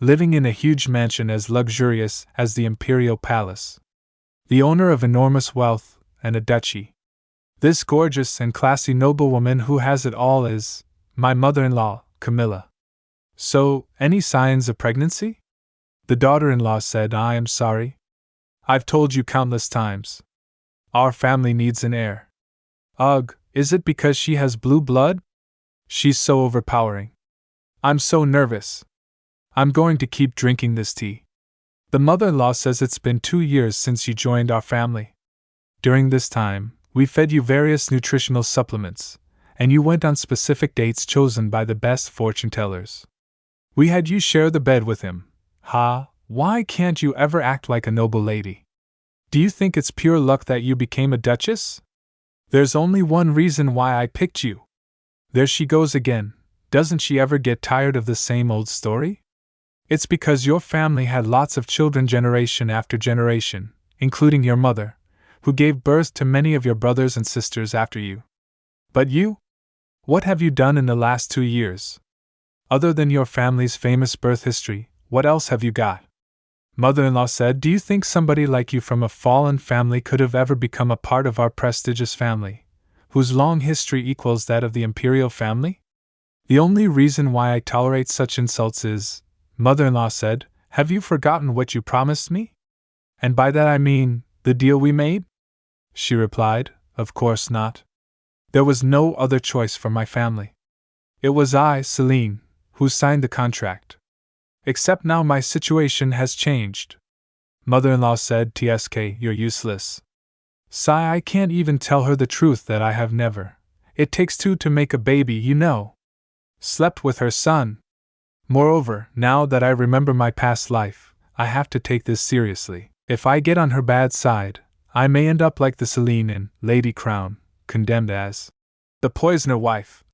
living in a huge mansion as luxurious as the imperial palace. The owner of enormous wealth and a duchy. This gorgeous and classy noblewoman who has it all is my mother-in-law, Camilla. So, any signs of pregnancy? The daughter-in-law said, I am sorry. I've told you countless times. Our family needs an heir. Ugh, is it because she has blue blood? She's so overpowering. I'm so nervous. I'm going to keep drinking this tea. The mother-in-law says it's been 2 years since you joined our family. During this time, we fed you various nutritional supplements, and you went on specific dates chosen by the best fortune tellers. We had you share the bed with him. Why can't you ever act like a noble lady? Do you think it's pure luck that you became a duchess? There's only one reason why I picked you. There she goes again. Doesn't she ever get tired of the same old story? It's because your family had lots of children generation after generation, including your mother, who gave birth to many of your brothers and sisters after you. But you? What have you done in the last 2 years? Other than your family's famous birth history, what else have you got? Mother-in-law said, do you think somebody like you from a fallen family could have ever become a part of our prestigious family, whose long history equals that of the imperial family? The only reason why I tolerate such insults is, Mother-in-law said, have you forgotten what you promised me? And by that I mean, the deal we made? She replied, of course not. There was no other choice for my family. It was I, Celine, who signed the contract. Except now my situation has changed. Mother-in-law said, TSK, you're useless. Sigh, I can't even tell her the truth that I have never. It takes 2 to make a baby, you know. Slept with her son. Moreover, now that I remember my past life, I have to take this seriously. If I get on her bad side, I may end up like the Celine in Lady Crown, condemned as the poisoner wife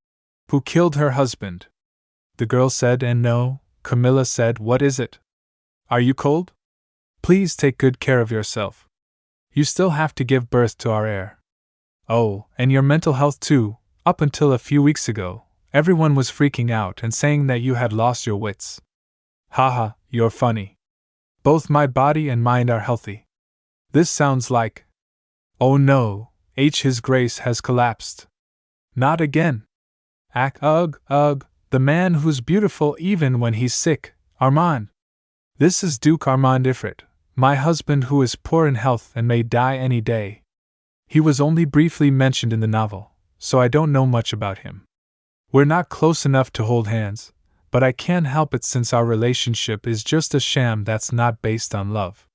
who killed her husband. The girl said, and no. Camilla said, what is it? Are you cold? Please take good care of yourself. You still have to give birth to our heir. Oh, and your mental health too. Up until a few weeks ago, everyone was freaking out and saying that you had lost your wits. Haha, you're funny. Both my body and mind are healthy. This sounds like... Oh no, His Grace has collapsed. Not again. Ugh, the man who's beautiful even when he's sick, Armand. This is Duke Armand Ifrit, my husband who is poor in health and may die any day. He was only briefly mentioned in the novel, so I don't know much about him. We're not close enough to hold hands, but I can't help it since our relationship is just a sham that's not based on love.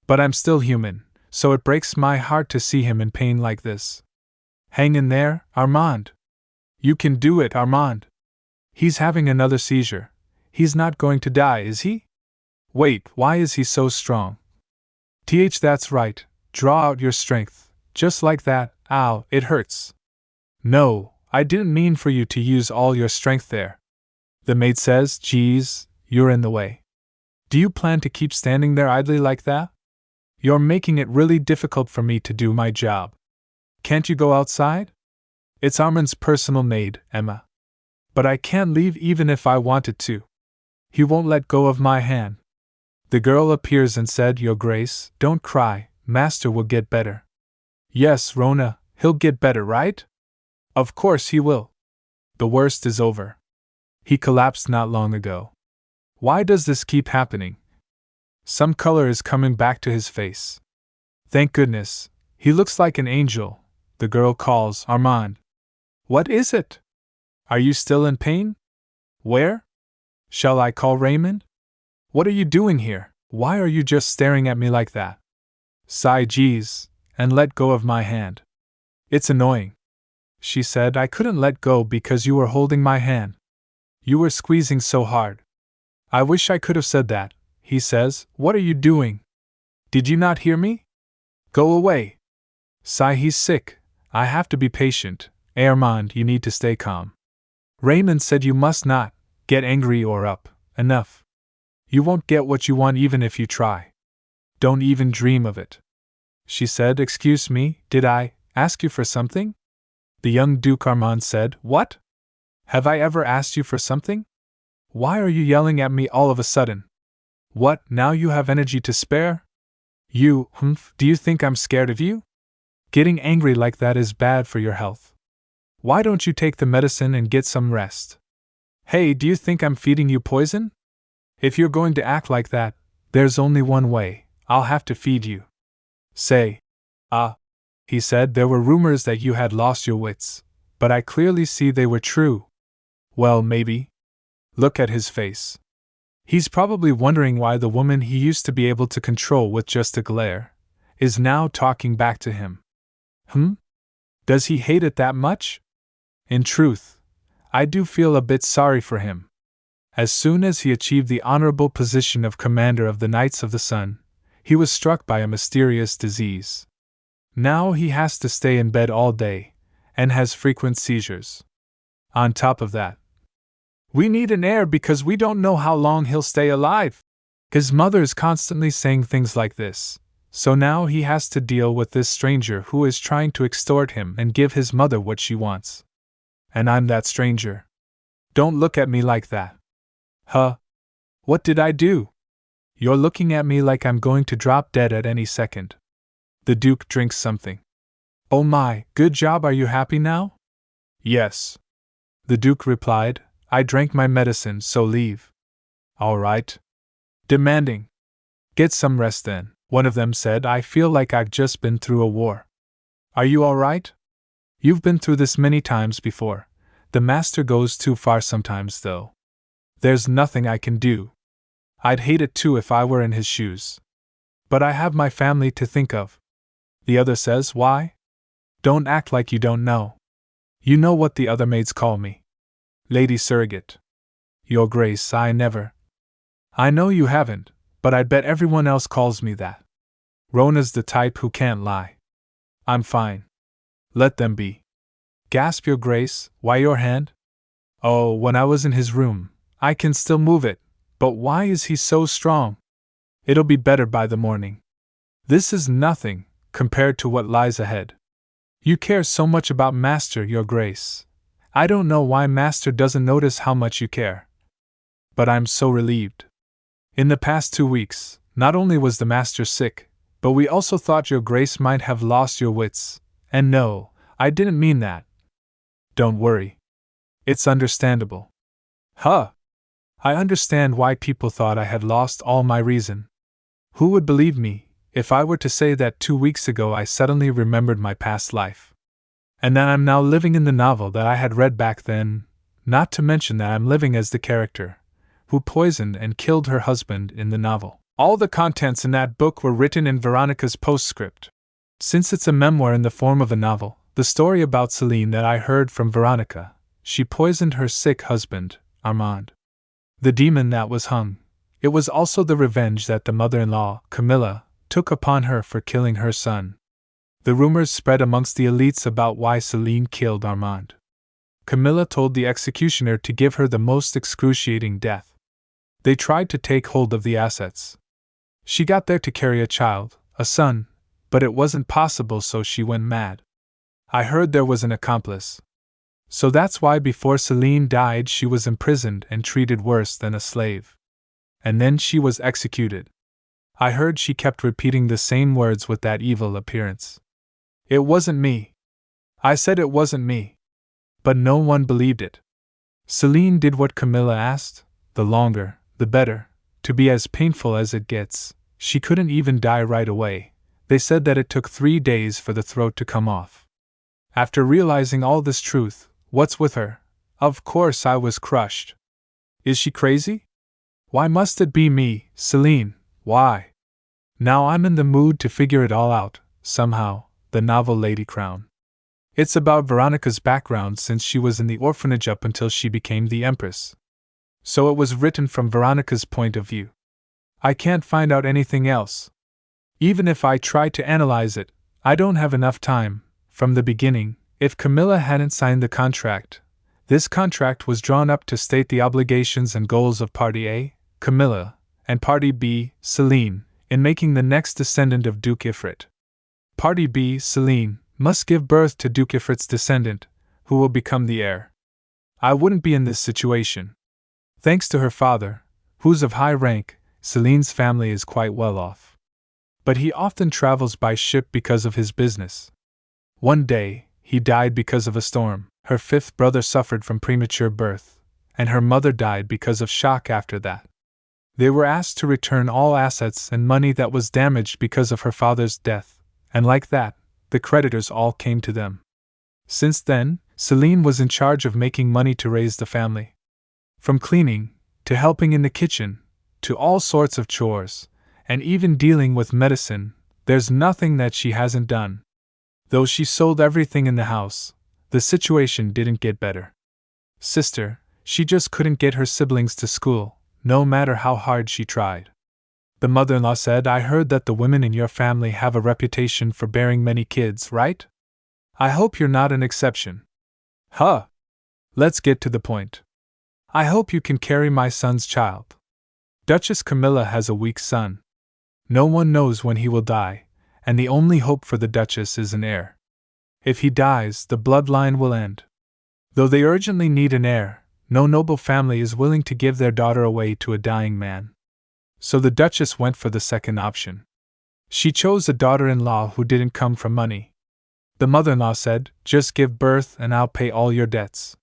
But I'm still human, so it breaks my heart to see him in pain like this. Hang in there, Armand. You can do it, Armand. He's having another seizure. He's not going to die, is he? Wait, why is he so strong? That's right, draw out your strength, just like that. Ow, it hurts. No, I didn't mean for you to use all your strength there. The maid says, geez, you're in the way. Do you plan to keep standing there idly like that? You're making it really difficult for me to do my job. Can't you go outside? It's Armand's personal maid, Emma. But I can't leave even if I wanted to. He won't let go of my hand. The girl appears and said, Your Grace, don't cry, Master will get better. Yes, Rona, he'll get better, right? Of course he will. The worst is over. He collapsed not long ago. Why does this keep happening? Some color is coming back to his face. Thank goodness, he looks like an angel. The girl calls, Armand. What is it? Are you still in pain? Where? Shall I call Raymond? What are you doing here? Why are you just staring at me like that? Sigh, geez, and let go of my hand. It's annoying. She said, I couldn't let go because you were holding my hand. You were squeezing so hard. I wish I could have said that. He says, What are you doing? Did you not hear me? Go away. Sigh, he's sick. I have to be patient. Armand, you need to stay calm. Raymond said you must not get angry or up. Enough. You won't get what you want even if you try. Don't even dream of it. She said, Excuse me, did I ask you for something? The young Duke Armand said, What? Have I ever asked you for something? Why are you yelling at me all of a sudden? What, now you have energy to spare? You, do you think I'm scared of you? Getting angry like that is bad for your health. Why don't you take the medicine and get some rest? Hey, do you think I'm feeding you poison? If you're going to act like that, there's only one way. I'll have to feed you. Say. He said, there were rumors that you had lost your wits, but I clearly see they were true. Well, maybe. Look at his face. He's probably wondering why the woman he used to be able to control with just a glare is now talking back to him. Does he hate it that much? In truth, I do feel a bit sorry for him. As soon as he achieved the honorable position of commander of the Knights of the Sun, he was struck by a mysterious disease. Now he has to stay in bed all day, and has frequent seizures. On top of that, we need an heir because we don't know how long he'll stay alive. His mother is constantly saying things like this, so now he has to deal with this stranger who is trying to extort him and give his mother what she wants. And I'm that stranger. Don't look at me like that. What did I do? You're looking at me like I'm going to drop dead at any second. The Duke drinks something. Oh my, good job, are you happy now? Yes. The Duke replied, I drank my medicine, so leave. All right. Demanding. Get some rest then, one of them said, I feel like I've just been through a war. Are you all right? You've been through this many times before. The master goes too far sometimes, though. There's nothing I can do. I'd hate it too if I were in his shoes. But I have my family to think of. The other says, why? Don't act like you don't know. You know what the other maids call me. Lady Surrogate. Your Grace, I never. I know you haven't, but I bet everyone else calls me that. Rona's the type who can't lie. I'm fine. Let them be. Gasp, Your Grace, why your hand? Oh, when I was in his room, I can still move it, but why is he so strong? It'll be better by the morning. This is nothing, compared to what lies ahead. You care so much about Master, Your Grace. I don't know why Master doesn't notice how much you care. But I'm so relieved. In the past 2 weeks, not only was the Master sick, but we also thought Your Grace might have lost your wits, and no, I didn't mean that. Don't worry. It's understandable. I understand why people thought I had lost all my reason. Who would believe me if I were to say that 2 weeks ago I suddenly remembered my past life? And that I'm now living in the novel that I had read back then, not to mention that I'm living as the character who poisoned and killed her husband in the novel. All the contents in that book were written in Veronica's postscript. Since it's a memoir in the form of a novel, the story about Celine that I heard from Veronica, she poisoned her sick husband, Armand. The demon that was hung. It was also the revenge that the mother-in-law, Camilla, took upon her for killing her son. The rumors spread amongst the elites about why Celine killed Armand. Camilla told the executioner to give her the most excruciating death. They tried to take hold of the assets. She got there to carry a child, a son, but it wasn't possible, so she went mad. I heard there was an accomplice. So that's why before Celine died she was imprisoned and treated worse than a slave. And then she was executed. I heard she kept repeating the same words with that evil appearance. It wasn't me. I said it wasn't me. But no one believed it. Celine did what Camilla asked, the longer, the better, to be as painful as it gets. She couldn't even die right away. They said that it took 3 days for the throat to come off. After realizing all this truth, what's with her? Of course I was crushed. Is she crazy? Why must it be me, Celine? Why? Now I'm in the mood to figure it all out, somehow, the novel Lady Crown. It's about Veronica's background since she was in the orphanage up until she became the Empress. So it was written from Veronica's point of view. I can't find out anything else. Even if I try to analyze it, I don't have enough time. From the beginning, if Camilla hadn't signed the contract, this contract was drawn up to state the obligations and goals of Party A, Camilla, and Party B, Celine, in making the next descendant of Duke Ifrit. Party B, Celine, must give birth to Duke Ifrit's descendant, who will become the heir. I wouldn't be in this situation. Thanks to her father, who's of high rank, Celine's family is quite well off. But he often travels by ship because of his business. One day, he died because of a storm. Her fifth brother suffered from premature birth, and her mother died because of shock after that. They were asked to return all assets and money that was damaged because of her father's death, and like that, the creditors all came to them. Since then, Celine was in charge of making money to raise the family. From cleaning, to helping in the kitchen, to all sorts of chores, and even dealing with medicine, there's nothing that she hasn't done. Though she sold everything in the house, the situation didn't get better. Sister, she just couldn't get her siblings to school, no matter how hard she tried. The mother-in-law said, I heard that the women in your family have a reputation for bearing many kids, right? I hope you're not an exception. Huh. Let's get to the point. I hope you can carry my son's child. Duchess Camilla has a weak son. No one knows when he will die, and the only hope for the Duchess is an heir. If he dies, the bloodline will end. Though they urgently need an heir, no noble family is willing to give their daughter away to a dying man. So the Duchess went for the second option. She chose a daughter-in-law who didn't come from money. The mother-in-law said, just give birth and I'll pay all your debts.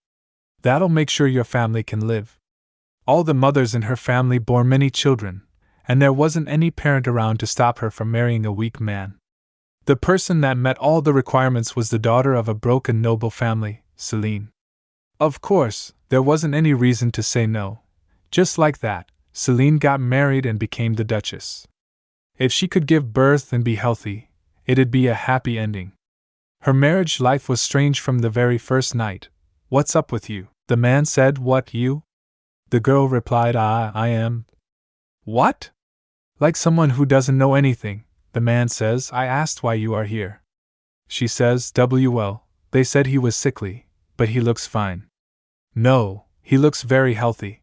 That'll make sure your family can live. All the mothers in her family bore many children, and there wasn't any parent around to stop her from marrying a weak man. The person that met all the requirements was the daughter of a broken noble family, Celine. Of course, there wasn't any reason to say no. Just like that, Celine got married and became the Duchess. If she could give birth and be healthy, it'd be a happy ending. Her marriage life was strange from the very first night. What's up with you? The man said, what, you? The girl replied, I am. What? Like someone who doesn't know anything, the man says, I asked why you are here. She says, well, they said he was sickly, but he looks fine. No, he looks very healthy.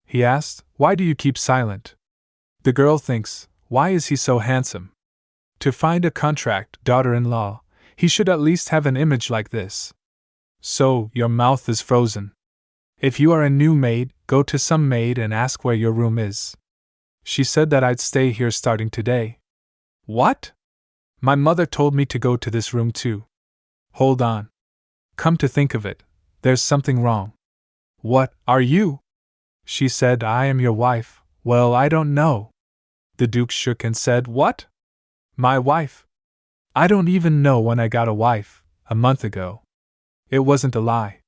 He asked, why do you keep silent? The girl thinks, why is he so handsome? To find a contract daughter-in-law, he should at least have an image like this. So, your mouth is frozen. If you are a new maid, go to some maid and ask where your room is. She said that I'd stay here starting today. What? My mother told me to go to this room too. Hold on. Come to think of it, there's something wrong. What are you? She said, I am your wife. Well, I don't know. The Duke shook and said, what? My wife? I don't even know when I got a wife, a month ago. It wasn't a lie.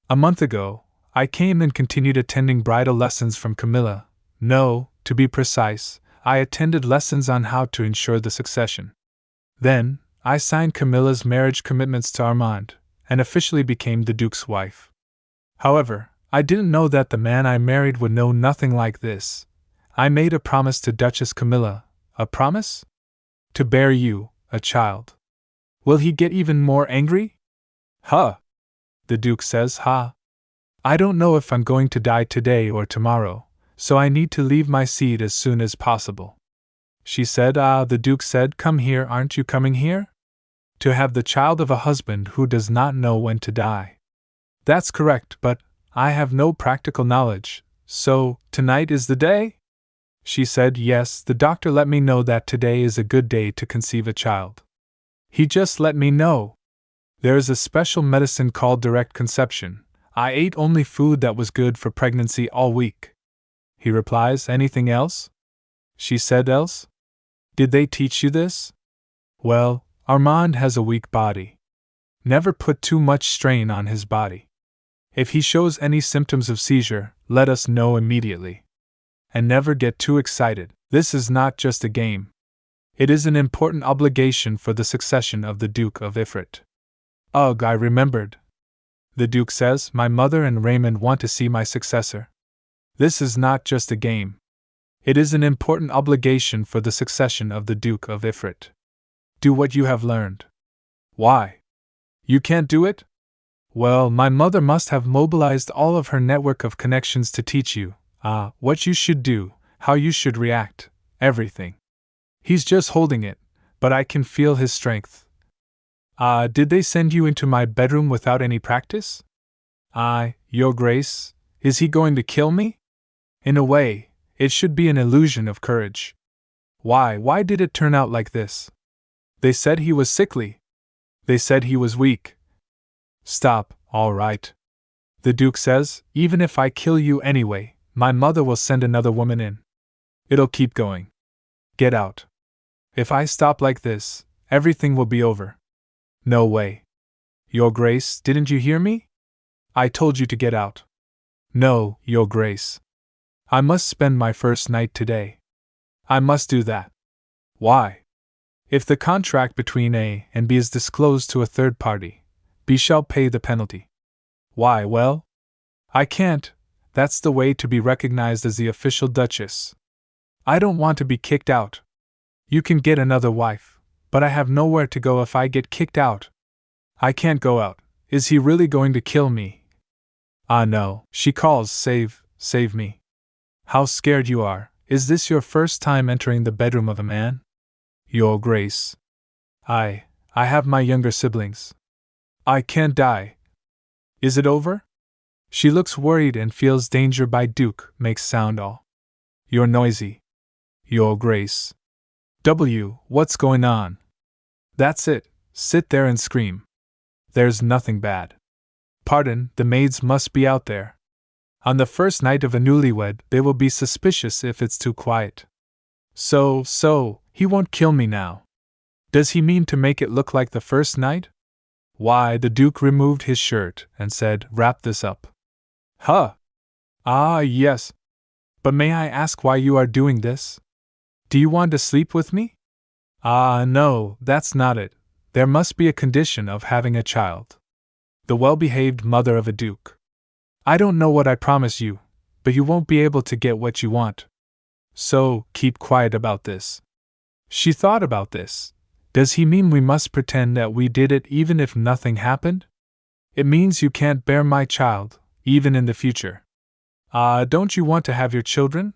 A month ago, I came and continued attending bridal lessons from Camilla. No, to be precise, I attended lessons on how to ensure the succession. Then, I signed Camilla's marriage commitments to Armand, and officially became the Duke's wife. However, I didn't know that the man I married would know nothing like this. I made a promise to Duchess Camilla. A promise? To bear you a child. Will he get even more angry? Huh. The Duke says, I don't know if I'm going to die today or tomorrow, so I need to leave my seed as soon as possible. She said, the Duke said, come here, aren't you coming here? To have the child of a husband who does not know when to die. That's correct, but I have no practical knowledge, so tonight is the day? She said, yes, the doctor let me know that today is a good day to conceive a child. He just let me know. There is a special medicine called direct conception. I ate only food that was good for pregnancy all week. He replies, anything else? She said, else? Did they teach you this? Well, Armand has a weak body. Never put too much strain on his body. If he shows any symptoms of seizure, let us know immediately. And never get too excited. This is not just a game. It is an important obligation for the succession of the Duke of Ifrit. Ugh, I remembered. The Duke says, my mother and Raymond want to see my successor. This is not just a game. It is an important obligation for the succession of the Duke of Ifrit. Do what you have learned. Why? You can't do it? Well, my mother must have mobilized all of her network of connections to teach you. What you should do, how you should react, everything. He's just holding it, but I can feel his strength. Did they send you into my bedroom without any practice? Your Grace, is he going to kill me? In a way, It should be an illusion of courage. Why did it turn out like this? They said he was sickly. They said he was weak. Stop, all right. The Duke says, even if I kill you anyway, my mother will send another woman in. It'll keep going. Get out. If I stop like this, everything will be over. No way. Your Grace, didn't you hear me? I told you to get out. No, Your Grace. I must spend my first night today. I must do that. Why? If the contract between A and B is disclosed to a third party, B shall pay the penalty. Why, well? I can't. That's the way to be recognized as the official Duchess. I don't want to be kicked out. You can get another wife, but I have nowhere to go if I get kicked out. I can't go out. Is he really going to kill me? Ah, no, she calls, save me. How scared you are. Is this your first time entering the bedroom of a man? Your Grace. I have my younger siblings. I can't die. Is it over? She looks worried and feels danger by Duke makes sound all. You're noisy. Your Grace. What's going on? That's it, sit there and scream. There's nothing bad. Pardon, the maids must be out there. On the first night of a newlywed, they will be suspicious if it's too quiet. So, he won't kill me now. Does he mean to make it look like the first night? Why, the Duke removed his shirt and said, wrap this up. Huh? Ah, yes. But may I ask why you are doing this? Do you want to sleep with me? Ah, no, that's not it. There must be a condition of having a child. The well-behaved mother of a duke. I don't know what I promise you, but you won't be able to get what you want. So, keep quiet about this. She thought about this. Does he mean we must pretend that we did it even if nothing happened? It means you can't bear my child, even in the future. Don't you want to have your children?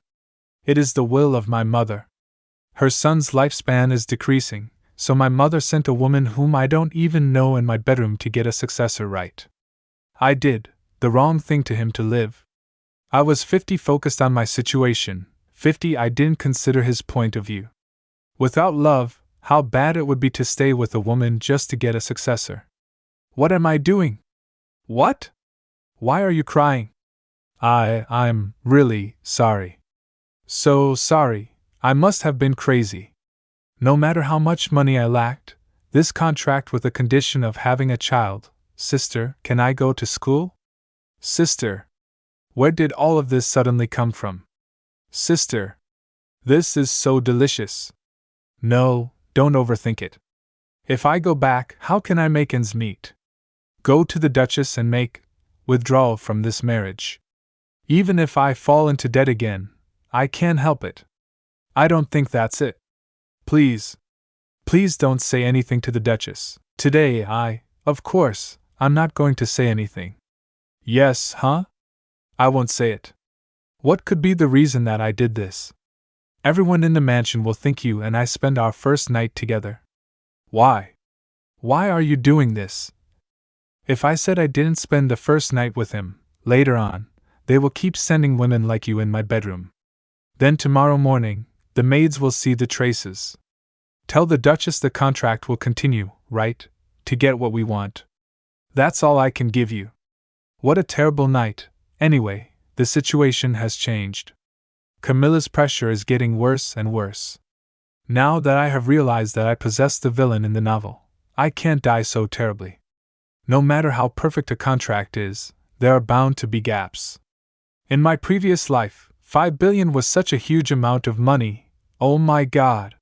It is the will of my mother. Her son's lifespan is decreasing, so my mother sent a woman whom I don't even know in my bedroom to get a successor right. I did the wrong thing to him to live. I was 50 focused on my situation, 50 I didn't consider his point of view. Without love, how bad it would be to stay with a woman just to get a successor. What am I doing? What? Why are you crying? I'm really sorry. So sorry. I must have been crazy. No matter how much money I lacked, this contract with the condition of having a child. Sister, can I go to school? Sister. Where did all of this suddenly come from? Sister. This is so delicious. No, don't overthink it. If I go back, how can I make ends meet? Go to the Duchess and make withdrawal from this marriage. Even if I fall into debt again, I can't help it. I don't think that's it. Please don't say anything to the Duchess. Today of course, I'm not going to say anything. Yes, huh? I won't say it. What could be the reason that I did this? Everyone in the mansion will think you and I spend our first night together. Why? Why are you doing this? If I said I didn't spend the first night with him, later on, they will keep sending women like you in my bedroom. Then tomorrow morning, the maids will see the traces. Tell the Duchess the contract will continue, right, to get what we want. That's all I can give you. What a terrible night. Anyway, the situation has changed. Camilla's pressure is getting worse and worse. Now that I have realized that I possess the villain in the novel, I can't die so terribly. No matter how perfect a contract is, there are bound to be gaps. In my previous life, 5 billion was such a huge amount of money. Oh my God.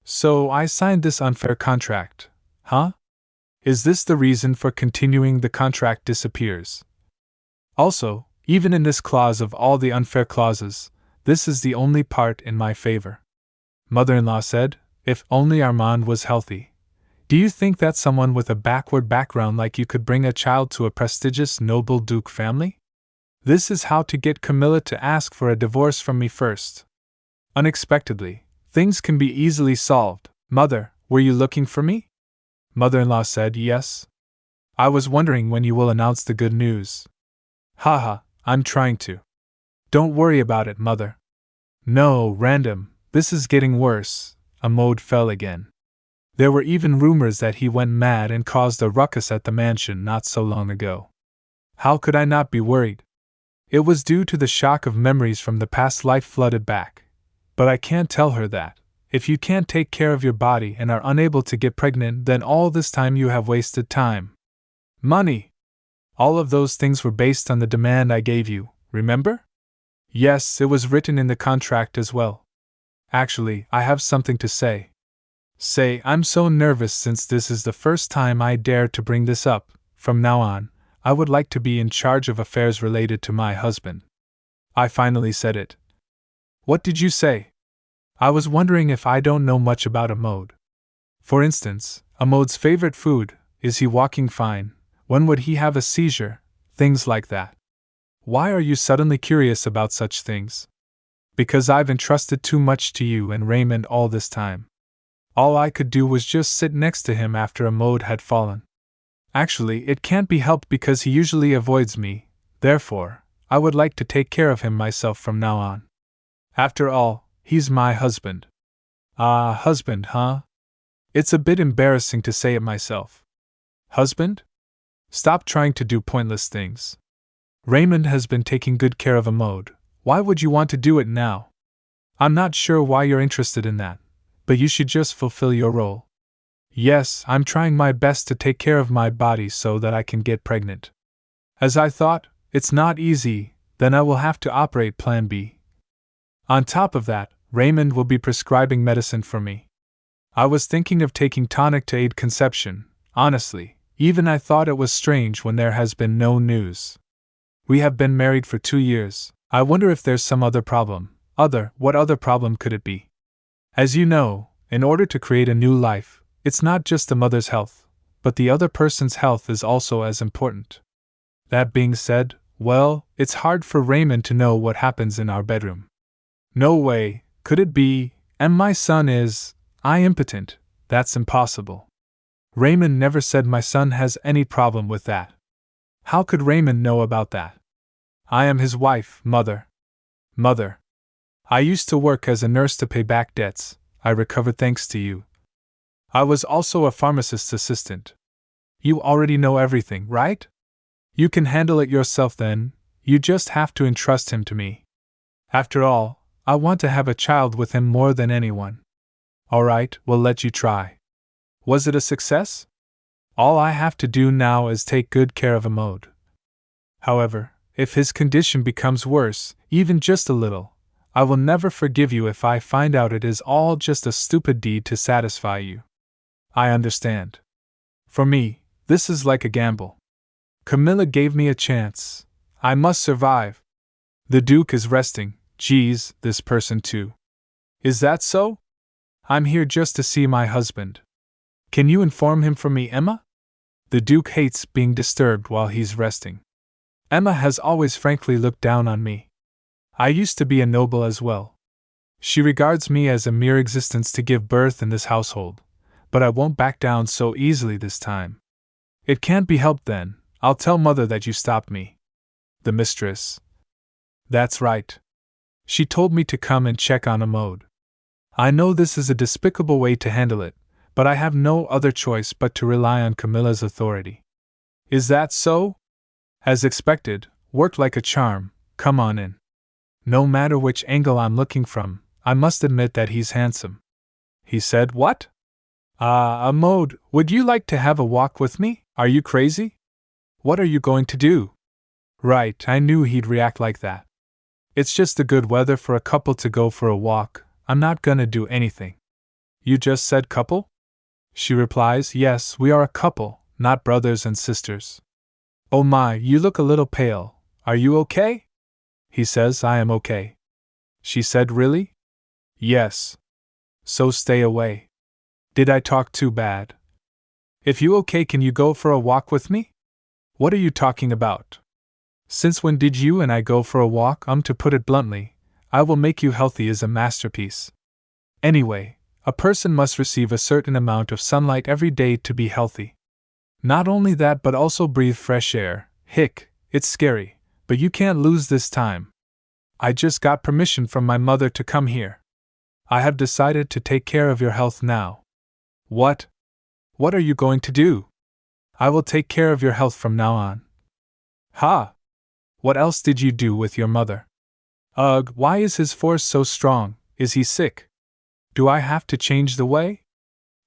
So I signed this unfair contract, huh? Is this the reason for continuing the contract disappears? Also, even in this clause of all the unfair clauses, this is the only part in my favor. Mother-in-law said, if only Armand was healthy. Do you think that someone with a backward background like you could bring a child to a prestigious noble duke family? This is how to get Camilla to ask for a divorce from me first. Unexpectedly, things can be easily solved. Mother, were you looking for me? Mother-in-law said, yes. I was wondering when you will announce the good news. Haha, I'm trying to. Don't worry about it, Mother. No, random, this is getting worse. A mode fell again. There were even rumors that he went mad and caused a ruckus at the mansion not so long ago. How could I not be worried? It was due to the shock of memories from the past life flooded back. But I can't tell her that. If you can't take care of your body and are unable to get pregnant, then all this time you have wasted time. Money! All of those things were based on the demand I gave you, remember? Yes, it was written in the contract as well. Actually, I have something to say. I'm so nervous since this is the first time I dare to bring this up. From now on, I would like to be in charge of affairs related to my husband. I finally said it. What did you say? I was wondering if I don't know much about a mode. For instance, a mode's favorite food, is he walking fine, when would he have a seizure, things like that. Why are you suddenly curious about such things? Because I've entrusted too much to you and Raymond all this time. All I could do was just sit next to him after a mode had fallen. Actually, it can't be helped because he usually avoids me, therefore, I would like to take care of him myself from now on. After all, he's my husband. Ah, husband, huh? It's a bit embarrassing to say it myself. Husband? Stop trying to do pointless things. Raymond has been taking good care of a mode. Why would you want to do it now? I'm not sure why you're interested in that, but you should just fulfill your role. Yes, I'm trying my best to take care of my body so that I can get pregnant. As I thought, it's not easy, then I will have to operate Plan B. On top of that, Raymond will be prescribing medicine for me. I was thinking of taking tonic to aid conception, honestly, even I thought it was strange when there has been no news. We have been married for 2 years. I wonder if there's some other problem. What other problem could it be? As you know, in order to create a new life, it's not just the mother's health, but the other person's health is also as important. That being said, well, it's hard for Raymond to know what happens in our bedroom. No way, could it be, and my son is, impotent, that's impossible. Raymond never said my son has any problem with that. How could Raymond know about that? I am his wife, Mother. Mother. I used to work as a nurse to pay back debts, I recovered thanks to you. I was also a pharmacist's assistant. You already know everything, right? You can handle it yourself then, you just have to entrust him to me. After all, I want to have a child with him more than anyone. Alright, we'll let you try. Was it a success? All I have to do now is take good care of a mode. However, if his condition becomes worse, even just a little, I will never forgive you if I find out it is all just a stupid deed to satisfy you. I understand. For me, this is like a gamble. Camilla gave me a chance. I must survive. The Duke is resting. Geez, this person too. Is that so? I'm here just to see my husband. Can you inform him for me, Emma? The Duke hates being disturbed while he's resting. Emma has always frankly looked down on me. I used to be a noble as well. She regards me as a mere existence to give birth in this household, but I won't back down so easily this time. It can't be helped then, I'll tell Mother that you stopped me. The mistress. That's right. She told me to come and check on a mode. I know this is a despicable way to handle it, but I have no other choice but to rely on Camilla's authority. Is that so? As expected, worked like a charm, come on in. No matter which angle I'm looking from, I must admit that he's handsome. He said, what? A mode, would you like to have a walk with me? Are you crazy? What are you going to do? Right, I knew he'd react like that. It's just the good weather for a couple to go for a walk, I'm not gonna do anything. You just said couple? She replies, yes, we are a couple, not brothers and sisters. Oh my, you look a little pale, are you okay? He says, I am okay. She said, really? Yes. So stay away. Did I talk too bad? If you okay, can you go for a walk with me? What are you talking about? Since when did you and I go for a walk? To put it bluntly, I will make you healthy is a masterpiece. Anyway, a person must receive a certain amount of sunlight every day to be healthy. Not only that but also breathe fresh air. Hick, it's scary, but you can't lose this time. I just got permission from my mother to come here. I have decided to take care of your health now. What? What are you going to do? I will take care of your health from now on. Ha! What else did you do with your mother? Ugh, why is his force so strong? Is he sick? Do I have to change the way?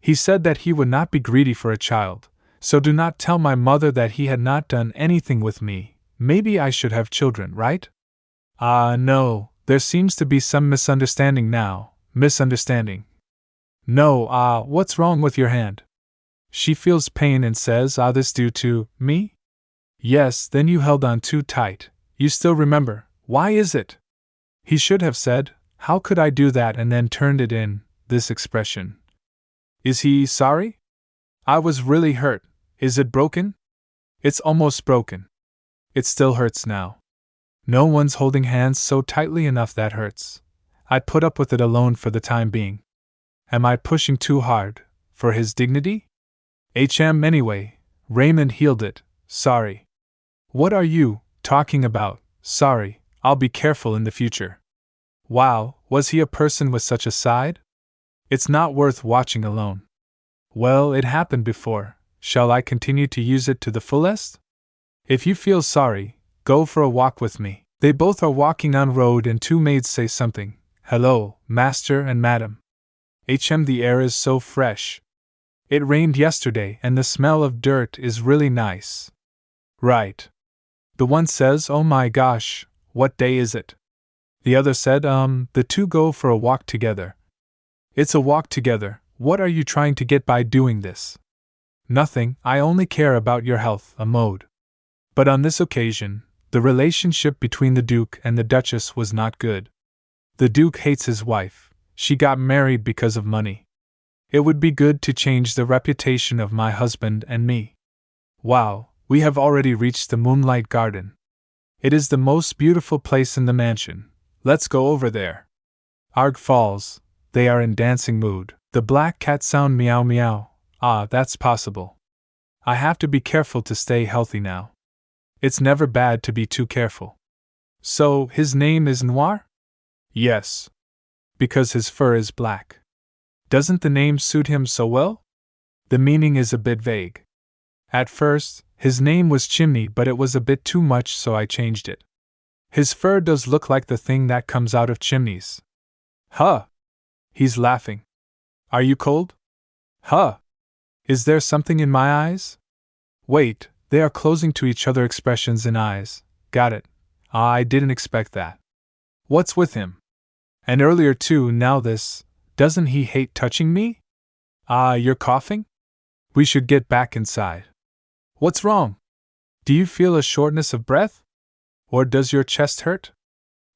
He said that he would not be greedy for a child, so do not tell my mother that he had not done anything with me. Maybe I should have children, right? No, there seems to be some misunderstanding now. Misunderstanding. No, what's wrong with your hand? She feels pain and says, this due to me? Yes, then you held on too tight. You still remember. Why is it? He should have said, how could I do that, and then turned it in, this expression. Is he sorry? I was really hurt. Is it broken? It's almost broken. It still hurts now. No one's holding hands so tightly enough that hurts. I'd put up with it alone for the time being. Am I pushing too hard, for his dignity? Anyway, Raymond healed it, sorry. What are you talking about? Sorry, I'll be careful in the future. Wow, was he a person with such a side? It's not worth watching alone. Well, it happened before. Shall I continue to use it to the fullest? If you feel sorry, go for a walk with me. They both are walking on road and two maids say something. Hello, master and madam. The air is so fresh. It rained yesterday and the smell of dirt is really nice. Right. The one says, oh my gosh, what day is it? The other said, the two go for a walk together. It's a walk together. What are you trying to get by doing this? Nothing, I only care about your health, a mode. But on this occasion, the relationship between the Duke and the Duchess was not good. The Duke hates his wife. She got married because of money. It would be good to change the reputation of my husband and me. Wow, we have already reached the Moonlight Garden. It is the most beautiful place in the mansion. Let's go over there. Arg falls. They are in dancing mood. The black cat sound meow meow. That's possible. I have to be careful to stay healthy now. It's never bad to be too careful. So, his name is Noir? Yes. Because his fur is black. Doesn't the name suit him so well? The meaning is a bit vague. At first, his name was Chimney, but it was a bit too much, so I changed it. His fur does look like the thing that comes out of chimneys. Huh! He's laughing. Are you cold? Huh! Is there something in my eyes? Wait, they are closing to each other, expressions in eyes. Got it. I didn't expect that. What's with him? And earlier too, now this. Doesn't he hate touching me? You're coughing? We should get back inside. What's wrong? Do you feel a shortness of breath? Or does your chest hurt?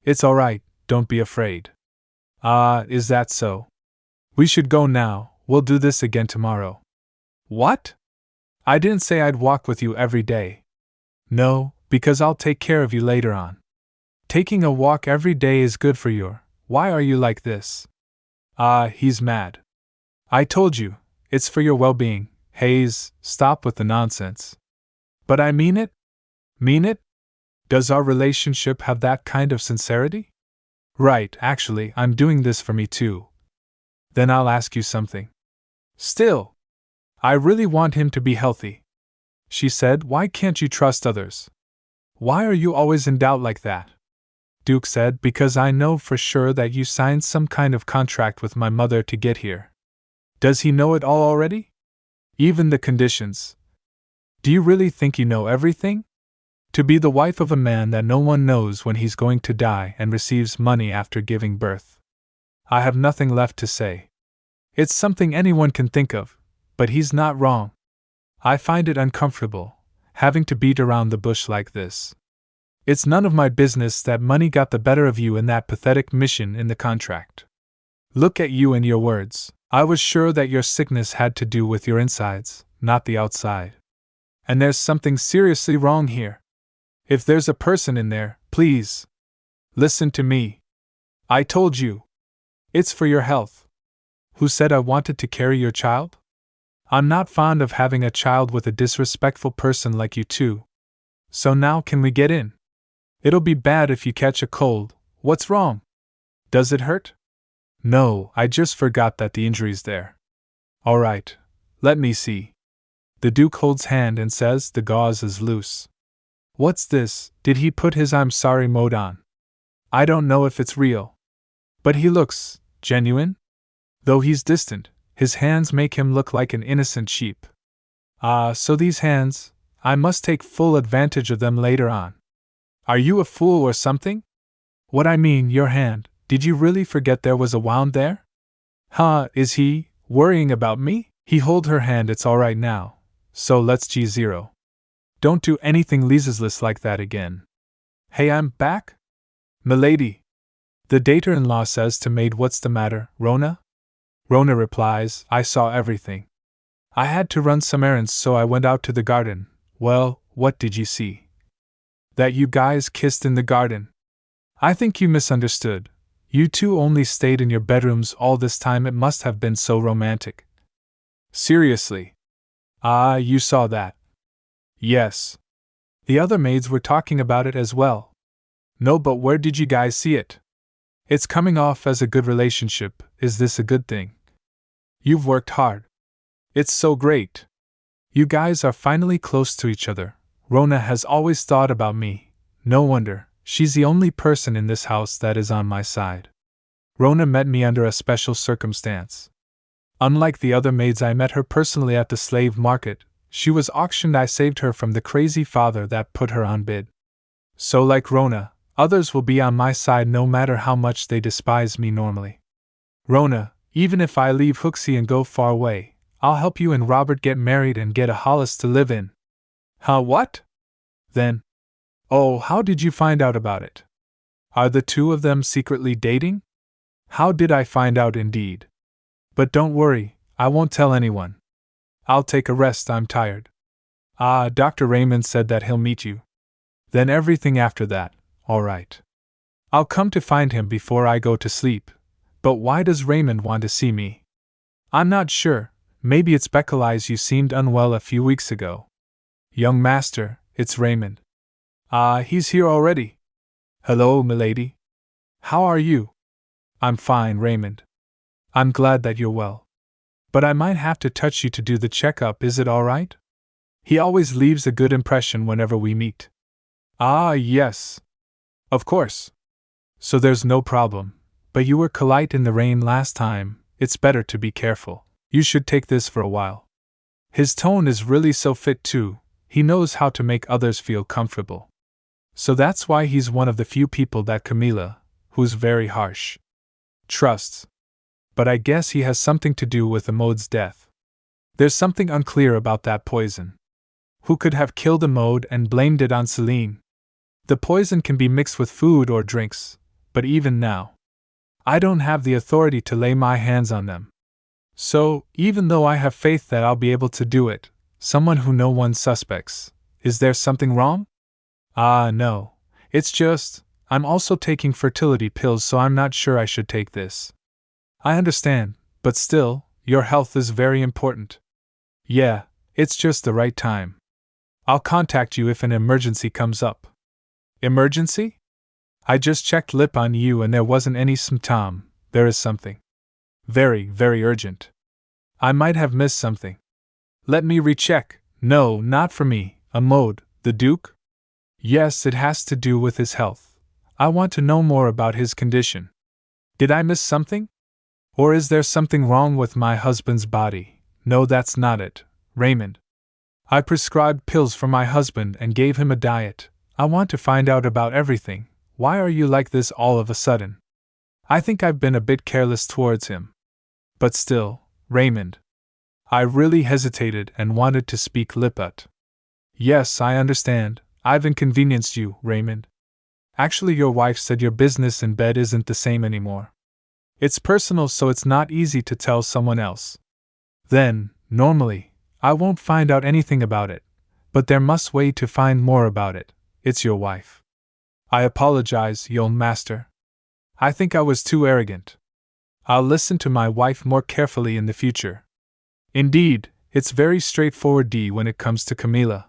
It's all right, don't be afraid. Is that so? We should go now, we'll do this again tomorrow. What? I didn't say I'd walk with you every day. No, because I'll take care of you later on. Taking a walk every day is good for you. Why are you like this? He's mad. I told you, it's for your well-being. Hayes, stop with the nonsense. But I mean it? Mean it? Does our relationship have that kind of sincerity? Right, actually, I'm doing this for me too. Then I'll ask you something. Still, I really want him to be healthy. She said, why can't you trust others? Why are you always in doubt like that? Duke said, because I know for sure that you signed some kind of contract with my mother to get here. Does he know it all already? Even the conditions. Do you really think you know everything? To be the wife of a man that no one knows when he's going to die and receives money after giving birth. I have nothing left to say. It's something anyone can think of, but he's not wrong. I find it uncomfortable, having to beat around the bush like this. It's none of my business that money got the better of you in that pathetic mission in the contract. Look at you and your words. I was sure that your sickness had to do with your insides, not the outside. And there's something seriously wrong here. If there's a person in there, please listen to me. I told you. It's for your health. Who said I wanted to carry your child? I'm not fond of having a child with a disrespectful person like you two. So now can we get in? It'll be bad if you catch a cold. What's wrong? Does it hurt? No, I just forgot that the injury's there. All right, let me see. The Duke holds hand and says the gauze is loose. What's this? Did he put his I'm sorry mode on? I don't know if it's real. But he looks genuine? Though he's distant, his hands make him look like an innocent sheep. Ah, so these hands, I must take full advantage of them later on. Are you a fool or something? What I mean, your hand, did you really forget there was a wound there? Huh, is he worrying about me? He hold her hand, it's alright now, so let's G0. Don't do anything listless like that again. Hey, I'm back? Milady. The dater-in-law says to maid, what's the matter, Rona? Rona replies, I saw everything. I had to run some errands, so I went out to the garden. Well, what did you see? That you guys kissed in the garden. I think you misunderstood. You two only stayed in your bedrooms all this time. It must have been so romantic. Seriously? Ah, you saw that? Yes. The other maids were talking about it as well. No, but where did you guys see it? It's coming off as a good relationship. Is this a good thing? You've worked hard. It's so great. You guys are finally close to each other. Rona has always thought about me. No wonder, she's the only person in this house that is on my side. Rona met me under a special circumstance. Unlike the other maids, I met her personally at the slave market. She was auctioned. I saved her from the crazy father that put her on bid. So like Rona, others will be on my side no matter how much they despise me normally. Rona, even if I leave Hooksy and go far away, I'll help you and Robert get married and get a Hollis to live in. Huh, what? Then. Oh, how did you find out about it? Are the two of them secretly dating? How did I find out indeed? But don't worry, I won't tell anyone. I'll take a rest, I'm tired. Ah, Dr. Raymond said that he'll meet you. Then everything after that, all right. I'll come to find him before I go to sleep. But why does Raymond want to see me? I'm not sure, maybe it's because you seemed unwell a few weeks ago. Young master, it's Raymond. Ah, he's here already. Hello, milady. How are you? I'm fine, Raymond. I'm glad that you're well. But I might have to touch you to do the checkup, is it alright? He always leaves a good impression whenever we meet. Ah, yes. Of course. So there's no problem. But you were polite in the rain last time, it's better to be careful. You should take this for a while. His tone is really so fit too, he knows how to make others feel comfortable. So that's why he's one of the few people that Camila, who's very harsh, trusts. But I guess he has something to do with Amode's death. There's something unclear about that poison. Who could have killed Amode and blamed it on Celine? The poison can be mixed with food or drinks, but even now, I don't have the authority to lay my hands on them. So, even though I have faith that I'll be able to do it, someone who no one suspects, is there something wrong? Ah, no. It's just, I'm also taking fertility pills, so I'm not sure I should take this. I understand, but still, your health is very important. Yeah, it's just the right time. I'll contact you if an emergency comes up. Emergency? I just checked lip on you and there wasn't any symptom. There is something. Very, very urgent. I might have missed something. Let me recheck. No, not for me. Amode, the Duke? Yes, it has to do with his health. I want to know more about his condition. Did I miss something? Or is there something wrong with my husband's body? No, that's not it, Raymond. I prescribed pills for my husband and gave him a diet. I want to find out about everything. Why are you like this all of a sudden? I think I've been a bit careless towards him. But still, Raymond. I really hesitated and wanted to speak Lipput. Yes, I understand. I've inconvenienced you, Raymond. Actually, your wife said your business in bed isn't the same anymore. It's personal, so it's not easy to tell someone else. Then, normally, I won't find out anything about it, but there must way to find more about it. It's your wife. I apologize, young master. I think I was too arrogant. I'll listen to my wife more carefully in the future. Indeed, it's very straightforward when it comes to Camila.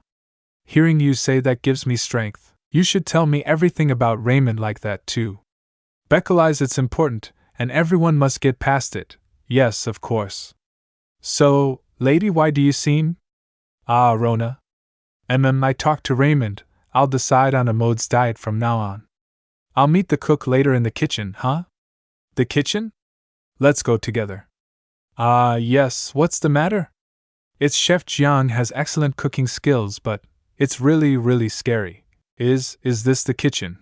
Hearing you say that gives me strength. You should tell me everything about Raymond like that too. Becquelize it's important, and everyone must get past it. Yes, of course. So, lady, why do you seem? Ah, Rona. I talked to Raymond. I'll decide on a mode's diet from now on. I'll meet the cook later in the kitchen, huh? The kitchen? Let's go together. Ah, yes, what's the matter? It's Chef Jiang has excellent cooking skills, but it's really scary. Is this the kitchen?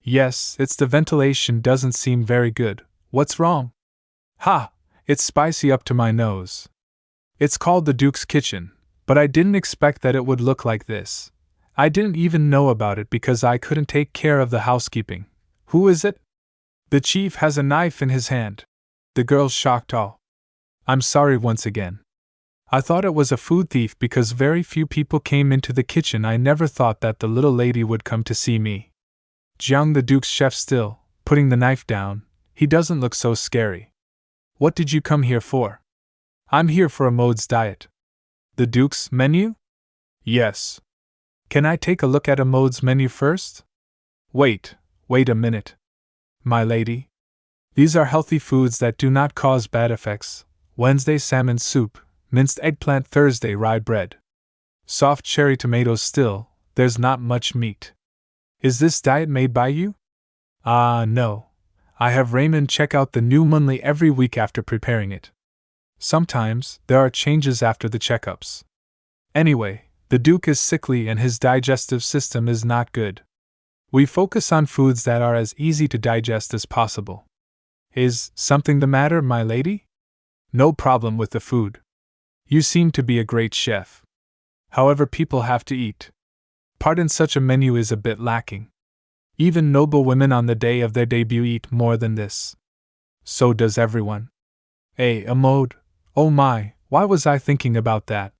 Yes, it's the ventilation doesn't seem very good. What's wrong? Ha! It's spicy up to my nose. It's called the Duke's Kitchen, but I didn't expect that it would look like this. I didn't even know about it because I couldn't take care of the housekeeping. Who is it? The chief has a knife in his hand. The girls shocked all. I'm sorry once again. I thought it was a food thief because very few people came into the kitchen. I never thought that the little lady would come to see me. Jiang, the Duke's chef, still, putting the knife down. He doesn't look so scary. What did you come here for? I'm here for a mode's diet. The Duke's menu? Yes. Can I take a look at a mode's menu first? Wait a minute. My lady. These are healthy foods that do not cause bad effects. Wednesday salmon soup, minced eggplant. Thursday rye bread. Soft cherry tomatoes. Still, there's not much meat. Is this diet made by you? Ah, no. I have Raymond check out the new monthly every week after preparing it. Sometimes, there are changes after the checkups. Anyway, the Duke is sickly and his digestive system is not good. We focus on foods that are as easy to digest as possible. Is something the matter, my lady? No problem with the food. You seem to be a great chef. However, people have to eat. Pardon, such a menu is a bit lacking. Even noble women on the day of their debut eat more than this. So does everyone. A mode? Oh my, why was I thinking about that?